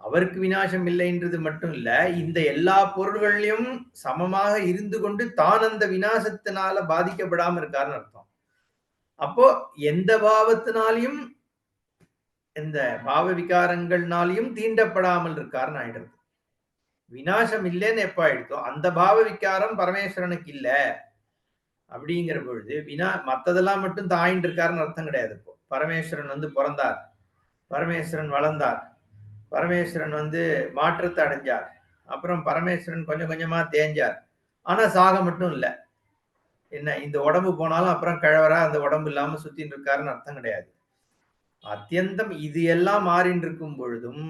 அவருக்கு வினாசம் இல்லைன்றது மட்டும் இல்ல, இந்த எல்லா பொருள்களையும் சமமாக இருந்து கொண்டு தான் அந்த வினாசத்தினால பாதிக்கப்படாம இருக்காருன்னு அர்த்தம். அப்போ எந்த பாவத்தினாலையும் இந்த பாவ விகாரங்கள்னாலையும் தீண்டப்படாமல் இருக்காருன்னு ஆயிடுறது. வினாசம் இல்லைன்னு எப்ப ஆயிடுதோ அந்த பாவ விகாரம் பரமேஸ்வரனுக்கு இல்ல அப்படிங்கிற பொழுது மத்ததெல்லாம் மட்டும் தாயின்னு இருக்காருன்னு அர்த்தம் கிடையாது. இப்போ பரமேஸ்வரன் பிறந்தார், பரமேஸ்வரன் வளர்ந்தார், பரமேஸ்வரன் மாற்றத்தை அடைஞ்சார், அப்புறம் பரமேஸ்வரன் கொஞ்சம் கொஞ்சமா தேஞ்சார். ஆனா சாக மட்டும் இல்ல. என்ன இந்த உடம்பு போனாலும் அப்புறம் கிழவரா அந்த உடம்பு இல்லாம சுத்தின்னு இருக்காருன்னு அர்த்தம் கிடையாது. அத்தியந்தம் இது எல்லாம் மாறின்னு இருக்கும் பொழுதும்,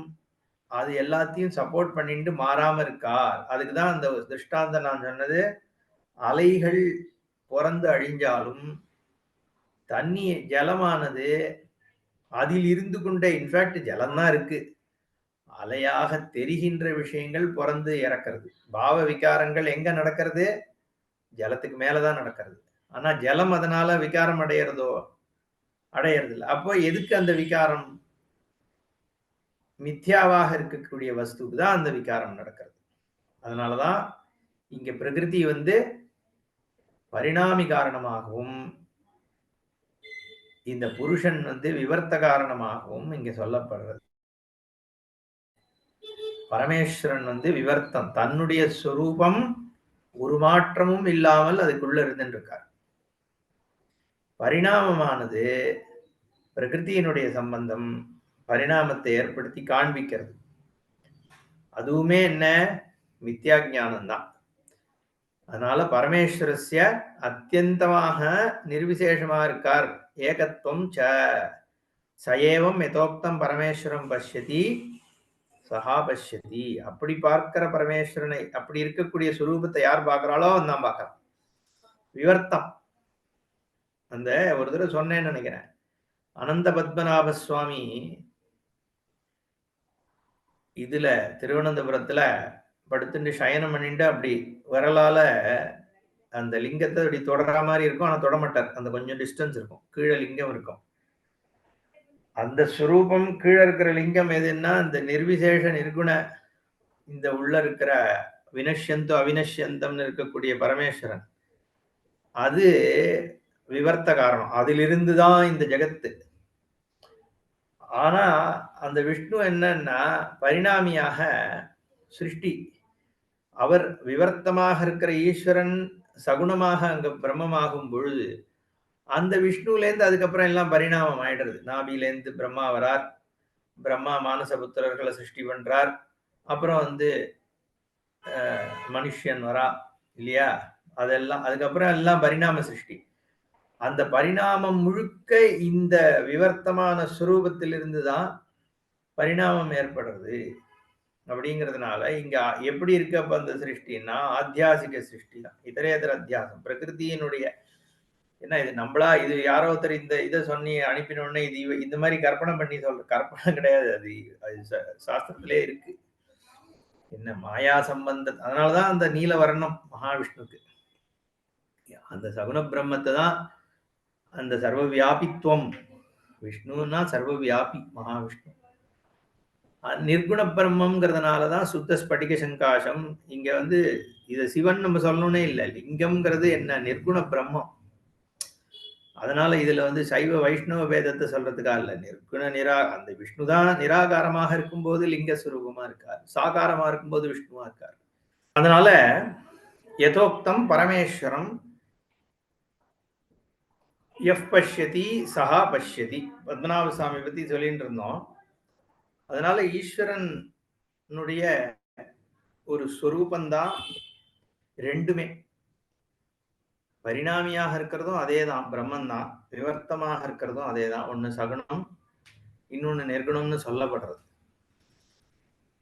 அது எல்லாத்தையும் சப்போர்ட் பண்ணிட்டு மாறாம இருக்கார். அதுக்கு தான் அந்த திருஷ்டாந்தம் நான் சொன்னது. அலைகள் பொறந்து அழிஞ்சாலும், தண்ணி ஜலமானது அதில் இருந்து கொண்டே இன்ஃபாக்ட் ஜலம் தான் இருக்கு. அலையாக தெரிகின்ற விஷயங்கள் பொறந்து இறக்கிறது. பாவ விகாரங்கள் எங்க நடக்கிறது? ஜலத்துக்கு மேல தான் நடக்கிறது. ஆனா ஜலம் அதனால விகாரம் அடையறதோ? அடையறதில்ல. அப்போ எதுக்கு அந்த விகாரம்? மித்யாவாக இருக்கக்கூடிய வஸ்துக்கு தான் அந்த விகாரம் நடக்கிறது. அதனால தான் இங்க பிரகிருதி வந்து பரிணாமி காரணமாகவும், இந்த புருஷன் வந்து விவர்த்த காரணமாகவும் இங்க சொல்லப்படுறது. பரமேஸ்வரன் வந்து விவர்த்தம். தன்னுடைய சொரூபம் ஒரு மாற்றமும் இல்லாமல் அதுக்குள்ள இருந்துட்டு இருக்கார். பரிணாமமானது பிரகிருதியினுடைய சம்பந்தம் பரிணாமத்தை ஏற்படுத்தி காண்பிக்கிறது. அதுவுமே என்ன? மித்யா ஞானம் தான். அதனால பரமேஸ்வரஸ்ய அத்தியந்தமாக நிர்விசேஷமா இருக்கார். ஏகத்துவம் ச சயேவம் யதோக்தம் பரமேஸ்வரம் பஷ்யதி சஹா பஷ்யதி. அப்படி பார்க்கிற பரமேஸ்வரனை, அப்படி இருக்கக்கூடிய சுரூபத்தை யார் பார்க்கிறாளோ அவன் தான் பார்க்கறான். விவர்த்தம். அந்த ஒரு தடவை சொன்னேன்னு நினைக்கிறேன். அனந்த பத்மநாப சுவாமி இதுல திருவனந்தபுரத்துல படுத்துட்டு சயனம் பண்ணிட்டு அப்படி விரலால அந்த லிங்கத்தை அப்படி தொடர மாதிரி இருக்கும். ஆனா தொடமாட்டார். அந்த கொஞ்சம் டிஸ்டன்ஸ் இருக்கும். கீழே லிங்கம் இருக்கும். அந்த சுரூபம் கீழே இருக்கிற லிங்கம் எதுன்னா இந்த நிர்விசேஷ நிர்குண இந்த உள்ள இருக்கிற வினஷ்யந்தோ அவினஷ்யந்தம்னு இருக்கக்கூடிய பரமேஸ்வரன். அது விவர்த்த காரணம். அதிலிருந்து தான் இந்த ஜெகத்து. ஆனா அந்த விஷ்ணு என்னன்னா பரிணாமியாக சிருஷ்டி. அவர் விவர்த்தமாக இருக்கிற ஈஸ்வரன் சகுணமாக அங்க பிரம்மமாகும் பொழுது அந்த விஷ்ணுலேருந்து அதுக்கப்புறம் எல்லாம் பரிணாமம் ஆயிடுறது. நாபிலேருந்து பிரம்மா வரார். பிரம்மா மானசபுத்திரர்களை சிருஷ்டி பண்றார். அப்புறம் வந்து மனுஷன் வரா இல்லையா? அதெல்லாம் அதுக்கப்புறம் எல்லாம் பரிணாம சிருஷ்டி. அந்த பரிணாமம் முழுக்க இந்த விவர்த்தமான சுரூபத்திலிருந்து தான் பரிணாமம் ஏற்படுறது. அப்படிங்கிறதுனால இங்க எப்படி இருக்கு அப்ப அந்த சிருஷ்டின்னா ஆத்தியாசிக சிருஷ்டி தான். இதரேதர அத்தியாசம். பிரகிருதியினுடைய என்ன இது நம்மளா இது யாரோ ஒருத்தர் இந்த இதை சொன்னி அனுப்பினோடனே இது இந்த மாதிரி கற்பனை பண்ணி சொல்ற கற்பனை கிடையாது. அது சாஸ்திரத்திலே இருக்கு. என்ன மாயா சம்பந்தம். அதனாலதான் அந்த நீலவர்ணம் மகாவிஷ்ணுக்கு. அந்த சகுன பிரம்மத்தை தான் அந்த சர்வ வியாபித்துவம். விஷ்ணுன்னா சர்வ வியாபி மகாவிஷ்ணு. நிர்குண பிரம்மங்கிறதுனாலதான் சுத்த ஸ்படிக சங்காசம். இங்க வந்து இத சிவன் நம்ம சொல்லணும்னே இல்லை. லிங்கம்ங்கிறது என்ன? நிர்குண பிரம்மம். அதனால இதுல வந்து சைவ வைஷ்ணவ வேதத்தை சொல்றதுக்காக இல்ல. நிர்குண அந்த விஷ்ணு தான் நிராகாரமாக இருக்கும்போது லிங்க சுரூபமா இருக்கார். சாகாரமா இருக்கும்போது விஷ்ணுவா இருக்கார். அதனால யதோக்தம் பரமேஸ்வரம் எஃப் பஷ்யதி சஹா பஷ்யதி. பத்மநாப சுவாமி பத்தி சொல்லிட்டு இருந்தோம். அதனால ஈஸ்வரனுடைய ஒரு ஸ்வரூபந்தான் ரெண்டுமே. பரிணாமியாக இருக்கிறதும் அதேதான், பிரம்மன் தான். விவர்த்தமாக இருக்கிறதும் அதேதான். ஒண்ணு சகுனம், இன்னொன்னு நிர்குணம்னு சொல்லப்படுறது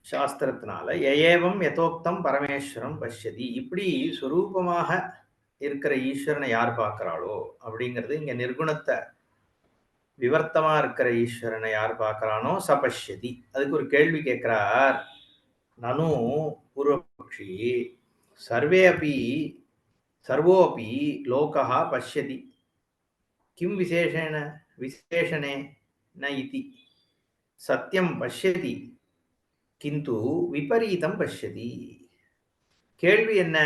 சாஸ்திரத்தினால. ஏவம் யதோக்தம் பரமேஸ்வரம் பஷ்யதி. இப்படி சுரூபமாக இருக்கிற ஈஸ்வரனை யார் பார்க்கிறாளோ அப்படிங்கிறது இங்க நிர்குணத்தை விவர்த்தமா இருக்கிற ஈஸ்வரனை யார் பார்க்கிறானோ சபஷ்யதி. அதுக்கு ஒரு கேள்வி கேட்கிறார் நனு பூர்வபக்ஷி. சர்வே அப்பி சர்வோபி லோகா பஷ்யதி கிம் விசேஷேன விசேஷனே ந இதி சத்தியம் பஷ்யதி கிந்து விபரீதம் பஷ்யதி. கேள்வி என்ன?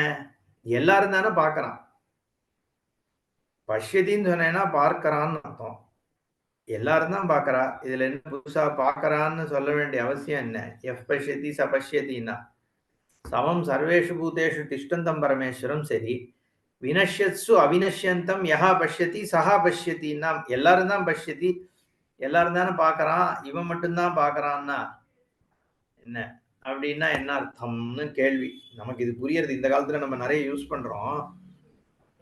எல்லாரும் தானே பார்க்கறான். பஷ்யதின்னு சொன்னேன்னா பார்க்கறான்னு அர்த்தம். எல்லாரும் தான் பார்க்கறா. இதுல என்ன புதுசா பார்க்கறான்னு சொல்ல வேண்டிய அவசியம் என்ன? எஃப் பஷ்யதி ச பஷ்யதின்னா சமம் சர்வேஷு பூதேஷு திஷ்டந்தம் பரமேஸ்வரம். சரி, வினஷ்யத்சு அவினஷ்யந்தம் யஹா பஷ்யதி சஹா பஷ்யத்தின்னா எல்லாரும் தான் பஷ்யதி, எல்லாரும் தானே பார்க்கறான், இவன் மட்டும்தான் பார்க்கறான்னா என்ன? அப்படின்னா என்ன அர்த்தம்னு கேள்வி. நமக்கு இது புரியறது இந்த காலத்துல நம்ம நிறைய யூஸ் பண்றோம்.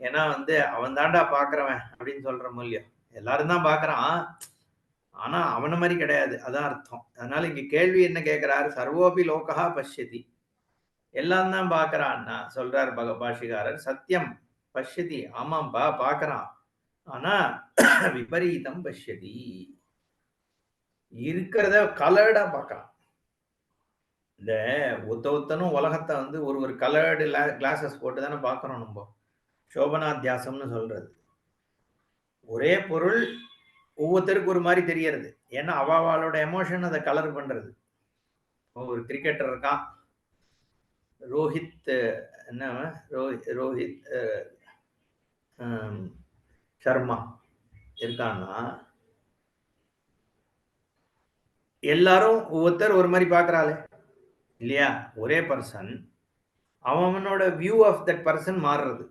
ஏன்னா வந்து அவன் தாண்டா பாக்குறவன் அப்படின்னு சொல்றோம் இல்லையா? எல்லாரும் தான் பாக்குறான். ஆனா அவன மாதிரி கிடையாது. அதான் அர்த்தம். அதனால இங்க கேள்வி என்ன கேட்கிறார்? சர்வோபி லோகஹ பஷ்யதி. எல்லாம் தான் பாக்குறான்னா சொல்றார் பாஷிகாரர். சத்தியம் பஷ்யதி. ஆமாம்பா பாக்குறான். ஆனா விபரீதம் பஷ்யதி. இருக்கிறத கலர்டா பாக்குறான். இந்த ஒத்தனும் உலகத்தை வந்து ஒரு கலர்டு கிளாஸஸ் போட்டு தானே பாக்குறோம் நம்ம. சோபனாத்தியாசம்னு சொல்றது. ஒரே பொருள் ஒவ்வொருத்தருக்கு ஒரு மாதிரி தெரியறது. ஏன்னா அவளோட எமோஷன் அதை கலர் பண்றது. ஒரு கிரிக்கெட்டர் இருக்கான், ரோஹித், என்ன ரோஹித் சர்மா இருக்கான்னா, எல்லாரும் ஒவ்வொருத்தர் ஒரு மாதிரி பாக்குறாளே இல்லையா? ஒரே பர்சன், அவனோட வியூ ஆஃப் தட் பர்சன் மாறுறது.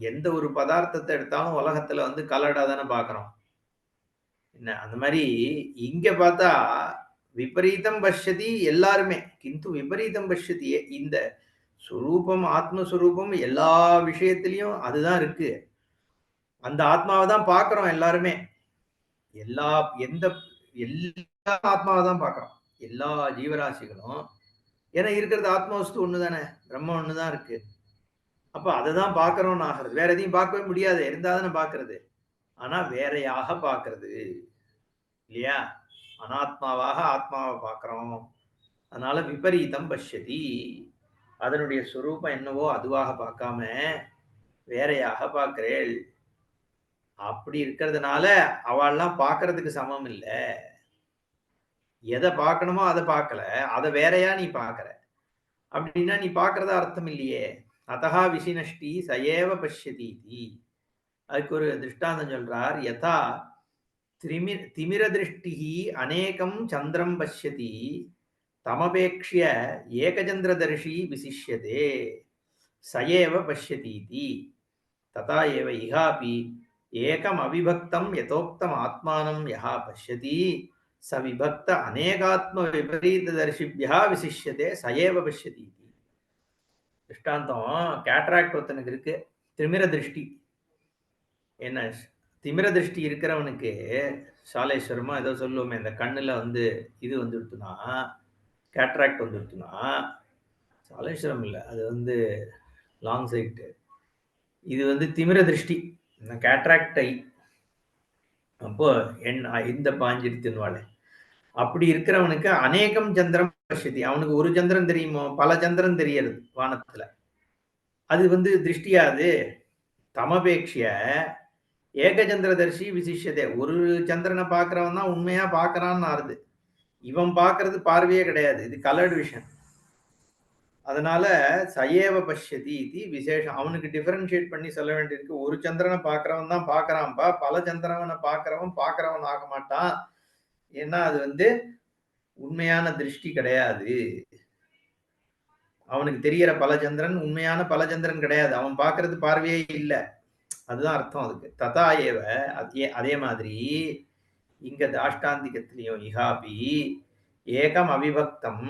எந்த ஒரு பதார்த்தத்தை எடுத்தாலும் உலகத்துல வந்து கலர்டா தானே பாக்குறோம். என்ன அந்த மாதிரி இங்க பார்த்தா விபரீதம் பஷ்யதி எல்லாருமே. கிந்து விபரீதம் பஷ்யதி. இந்த சுரூபம், ஆத்மஸ்வரூபம் எல்லா விஷயத்திலையும் அதுதான் இருக்கு. அந்த ஆத்மாவை தான் பாக்குறோம் எல்லாருமே. எல்லா எந்த எல்லா ஆத்மாவை தான் பாக்குறோம். எல்லா ஜீவராசிகளும். ஏன்னா இருக்கிறது ஆத்மவஸ்து ஒண்ணுதானே, பிரம்ம ஒண்ணுதான் இருக்கு. அப்ப அதை தான் பாக்குறோம்னு ஆகிறது. வேற எதையும் பார்க்கவே முடியாது. இருந்தாதானே பாக்குறது. ஆனா வேறையாக பாக்குறது இல்லையா? அனாத்மாவாக ஆத்மாவை பாக்குறோம். அதனால விபரீதம் பஷ்யதி. அதனுடைய சுரூபம் என்னவோ அதுவாக பார்க்காம வேறையாக பார்க்கிறேள். அப்படி இருக்கிறதுனால அவள்லாம் பார்க்கறதுக்கு சமம் இல்ல. எதை பார்க்கணுமோ அதை பார்க்கல, அதை வேறையா நீ பார்க்கற. அப்படின்னா நீ பார்க்கறதா அர்த்தம் இல்லையே. அதஹா விசினஷ்டி சயேவ பஷ்யதி. அதுக்கு ஒரு திருஷ்டாந்தம் சொல்றார். யதா திமிர திருஷ்டிஹி அநேகம் சந்திரம் பஷ்யதி தமபேக்ஷ்ய ஏகச்சந்திரதர்ஷி விசிஷ்யதே சயேவ பஷ்யதீதி ததா ஏவ இஹாபி ஏகம் அவிபக்தம் யதோக்தம் ஆத்மானம் யஹா பஷ்யதி ச விபக்த அநேகாத்ம விபரீததர்ஷிபியா விசிஷ்யதே சயேவ பஷ்யதீதி. திருஷ்டாந்தம் கேட்ராக்ட் ஒருத்தனுக்கு இருக்கு, திமிர திருஷ்டி. என்ன திமிர திருஷ்டி இருக்கிறவனுக்கு சாலேஸ்வரமா ஏதோ சொல்லுவோமே, இந்த கண்ணுல வந்து இது வந்துடுத்துனா, கேட்ராக்ட் வந்துடுத்துனா, சாலேஸ்வரம் இல்லை, அது வந்து லாங் சைட்டு. இது வந்து திமிர திருஷ்டி, கேட்ராக்ட் ஐ. அப்போ இந்த பாஞ்சிருத்துவாள். அப்படி இருக்கிறவனுக்கு அநேகம் சந்திரம் பஷ்யதி. அவனுக்கு ஒரு சந்திரன் தெரியுமோ, பல சந்திரன் தெரியறது வானத்துல. அது வந்து திருஷ்டியாது. தமபேக்ஷிய ஏகச்சந்திரதர்ஷி விசிஷ்யதே. ஒரு சந்திரனை பார்க்கிறவன் தான் உண்மையா பார்க்கறான்னு ஆறுது. இவன் பார்க்கறது பார்வையே கிடையாது. இது கலர்டு விஷன். அதனால சயேவ பஷ்யதி இது விசேஷம். அவனுக்கு டிஃபரன்ஷியேட் பண்ணி சொல்ல வேண்டியிருக்கு. ஒரு சந்திரனை பார்க்கிறவன் தான் பார்க்கறான்பா, பல சந்திரனை பார்க்கிறவன் ஆக மாட்டான். ஏன்னா அது வந்து உண்மையான திருஷ்டி கிடையாது. அவனுக்கு தெரியற பல சந்திரன் உண்மையான பல சந்திரன் கிடையாது. அவன் பார்க்கறது பார்வையே இல்லை. அதுதான் அர்த்தம் அதுக்கு. ததா ஏவ அதே மாதிரி இங்க தாஷ்டாந்திகத்திலையும் இஹாபி ஏகம் அவிபக்தம்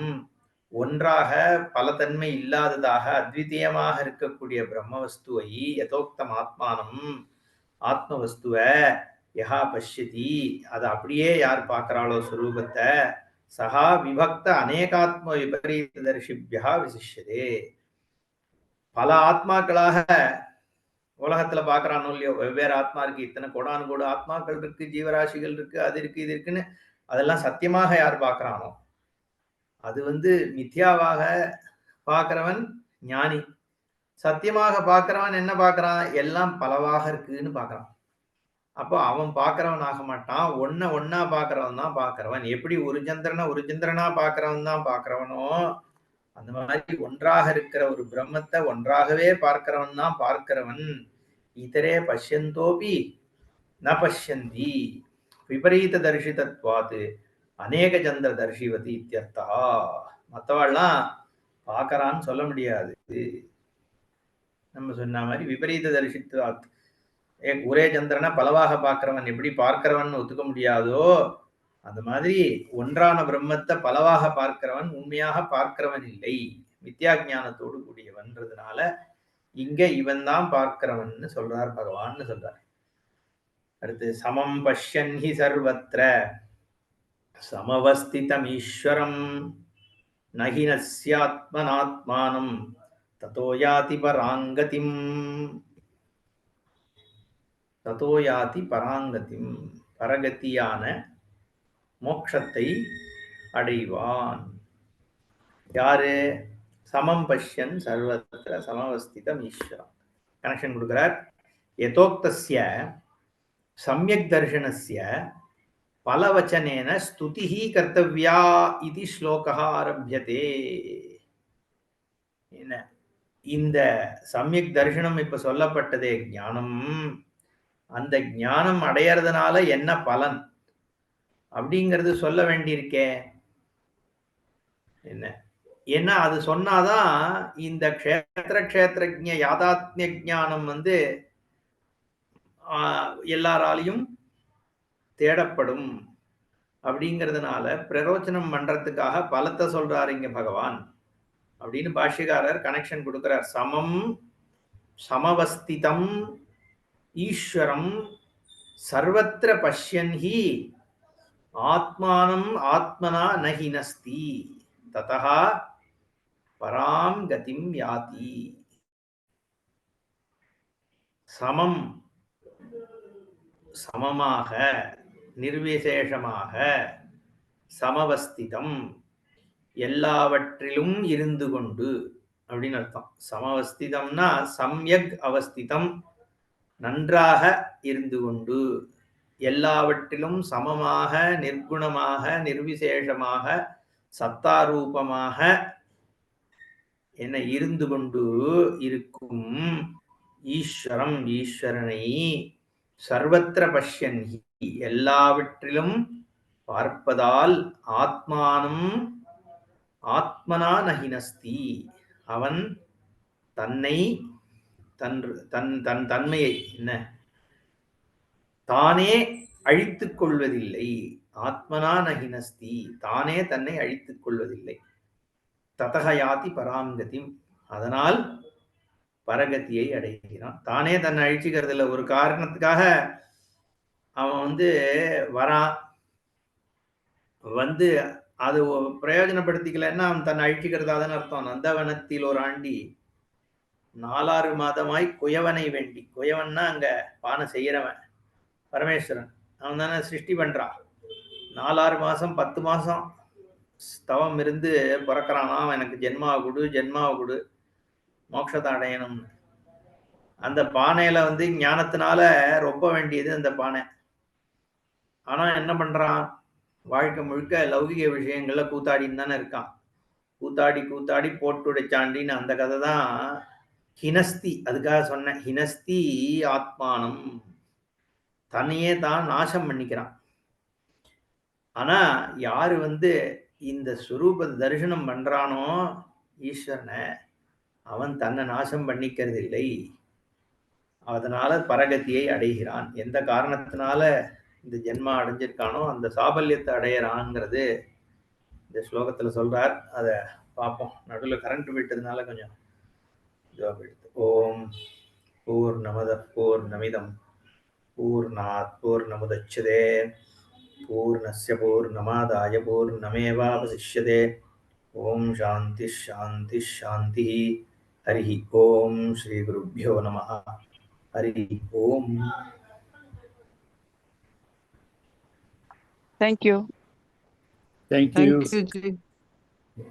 ஒன்றாக பல தன்மை இல்லாததாக அத்விதீயமாக இருக்கக்கூடிய பிரம்மவஸ்துவை யதோக்தம் ஆத்மானம் ஆத்மவஸ்துவ யஹா பஷ்யதி அதை அப்படியே யார் பார்க்கிறாளோ சுரூபத்தை சஹா விபக்த அநேகாத்ம விபரீதர்ஷிபியா விசிஷ்யதே. பல ஆத்மாக்களாக உலகத்துல பாக்குறானோ இல்லையோ, வெவ்வேறு ஆத்மா இருக்கு, இத்தனை கோடானு கோடு ஆத்மாக்கள் இருக்கு, ஜீவராசிகள் இருக்கு, அது இருக்கு இது இருக்குன்னு அதெல்லாம் சத்தியமாக யார் பார்க்கறானோ அது வந்து மித்யாவாக பார்க்கிறவன் ஞானி. சத்தியமாக பார்க்கிறவன் என்ன பார்க்கறான்? எல்லாம் பலவாக இருக்குன்னு பார்க்கறான். அப்போ அவன் பார்க்கிறவன் ஆக மாட்டான். ஒன்னா பார்க்கிறவன் தான் பார்க்கிறவன். எப்படி ஒரு சந்திரனா பார்க்கிறவன் தான் பார்க்கிறவனோ அந்த மாதிரி ஒன்றாக இருக்கிற ஒரு பிரம்மத்தை ஒன்றாகவே பார்க்கிறவன் தான் பார்க்கிறவன். இதரே பஷ்யந்தோபி ந பஷ்யந்தி விபரீத தரிசிதத்வாத் அநேக சந்திர தரிசிவதி இத்தியர்த்தா. மற்றவாள்லாம் பார்க்கறான்னு சொல்ல முடியாது. நம்ம சொன்ன மாதிரி விபரீத தரிசித்வாத் ஒரே சந்திரனை பலவாக பார்க்கிறவன் எப்படி பார்க்கிறவன் ஒத்துக்க முடியாதோ அந்த மாதிரி ஒன்றான பிரம்மத்தை பலவாக பார்க்கிறவன் உண்மையாக பார்க்கிறவன் இல்லை, மித்யா ஞானத்தோடு கூடியவன்றதுனால இங்க இவன் தான் பார்க்கிறவன் சொல்றார் பகவான் சொல்றார். அடுத்து சமம் பஷ்யன் ஹி சர்வத்ர சமவஸ்திதம் ஈஸ்வரம் நஹி நஸ்யாத்மனாத்மானம் ததோ யாதி பராங்கதிம். ததோ யாதி பராங்கதிம், பரகதியான மோட்சத்தை அடைவான். யாரு? சமம் பஷ்யன் சர்வத்ர சமவஸ்திதம் ஈஸ்வரம். கனெக்ஷன் கொடுக்கிறார். யதோக்தஸ்ய சம்யக் தர்ஷனஸ்ய பலவச்சனேன ஸ்துதிஹி கர்த்தவ்யா இது ஸ்லோகः ஆரம்பியதே. என்ன இந்த சம்யக் தர்ஷனம் இப்ப சொல்லப்பட்டதே ஞானம், அந்த ஞானம் அடையறதுனால என்ன பலன் அப்படிங்கிறது சொல்ல வேண்டியிருக்கே. என்ன ஏன்னா அது சொன்னாதான் இந்த க்ஷேத்திரஜ்ஞ யாதாத்மிய ஞானம் எல்லாராலையும் தேடப்படும். அப்படிங்கிறதுனால பிரரோச்சனம் பண்றதுக்காக பலத்தை சொல்றாரு இங்க பகவான் அப்படின்னு பாஷ்யக்காரர் கனெக்ஷன் கொடுக்கிறார். சமம் சமவஸ்திதம் ஈஸ்வரம் சர்வத்திர பஷ்யன் ஹி ஆத்மானம் ஆத்மனா நஹி நஸ்தி ததஹ பராம் கதிம் யாதி. சமம் சமமாக நிர்விசேஷமாக, சமவஸ்திதம் எல்லாவற்றிலும் இருந்து கொண்டு அப்படின்னு அர்த்தம். சமவஸ்திதம்னா சம்யக் அவஸ்திதம், நன்றாக இருந்து கொண்டு, எல்லாவற்றிலும் சமமாக நிர்குணமாக நிர்விசேஷமாக சத்தாரூபமாக என்ன இருந்து கொண்டு இருக்கும் ஈஸ்வரம் ஈஸ்வரனை சர்வத்திர பஷ்யன் எல்லாவற்றிலும் பார்ப்பதால் ஆத்மானம் ஆத்மனா நஹினஸ்தி அவன் தன்னை தன் தன்மையை என்ன தானே அழித்துக் கொள்வதில்லை. ஆத்மனா நஹினஸ்தி தானே தன்னை அழித்துக் கொள்வதில்லை. ததஹ யாதி பராங்கதி அதனால் பரகதியை அடைகிறான். தானே தன்னை அழிச்சுக்கிறது இல்லை. ஒரு காரணத்துக்காக அவன் வரான், அது பிரயோஜனப்படுத்திக்கலன்னா அவன் தன்னை அழிச்சுக்கிறதாதான்னு அர்த்தம். நந்தவனத்தில் ஒரு ஆண்டி 4 மாதமாய் குயவனை வேண்டி, குயவன்னா அங்க பானை செய்யறவன் பரமேஸ்வரன், அவன் தானே சிருஷ்டி பண்றான். 4 மாசம் 10 மாசம் தவம் இருந்து பிறக்கிறானா, எனக்கு ஜென்மாவை கொடு மோட்சத்தை அடையணும்னு. அந்த பானையில ஞானத்தினால ரொம்ப வேண்டியது அந்த பானை. ஆனா என்ன பண்றான், வாழ்க்கை முழுக்க லௌகிக விஷயங்கள்ல கூத்தாடின்னு தானே இருக்கான். கூத்தாடி போட்டுடைச்சாண்டின்னு அந்த கதை தான் ஹினஸ்தி. அதுக்காக சொன்னேன், ஹினஸ்தி ஆத்மானம், தன்னையே தான் நாசம் பண்ணிக்கிறான். ஆனா யாரு இந்த சுரூப தரிசனம் பண்றானோ ஈஸ்வரனை, அவன் தன்னை நாசம் பண்ணிக்கிறது இல்லை. அதனால பரகதியை அடைகிறான். எந்த காரணத்தினால இந்த ஜென்மா அடைஞ்சிருக்கானோ அந்த சாபல்யத்தை அடையறான்ங்கிறது இந்த ஸ்லோகத்துல சொல்றார். அதை பார்ப்போம். நடுவில் கரண்ட் விட்டதுனால கொஞ்சம் இதுவாக போயிடுது. ஓம் பூர்ணமத பூர்ணமிதம் பூர்ணாத் பூர்ணமுதச்யதே பூர்ணஸ்ய பூர்ணமாதாய பூர்ணமேவாவசிஷ்யதே. ஓம் சாந்தி சாந்தி சாந்தி. ஹரி ஓம் ஸ்ரீ குருभ्यो நமः. ஹரி ஓம். Thank you. Thank you. Thank you, Ji.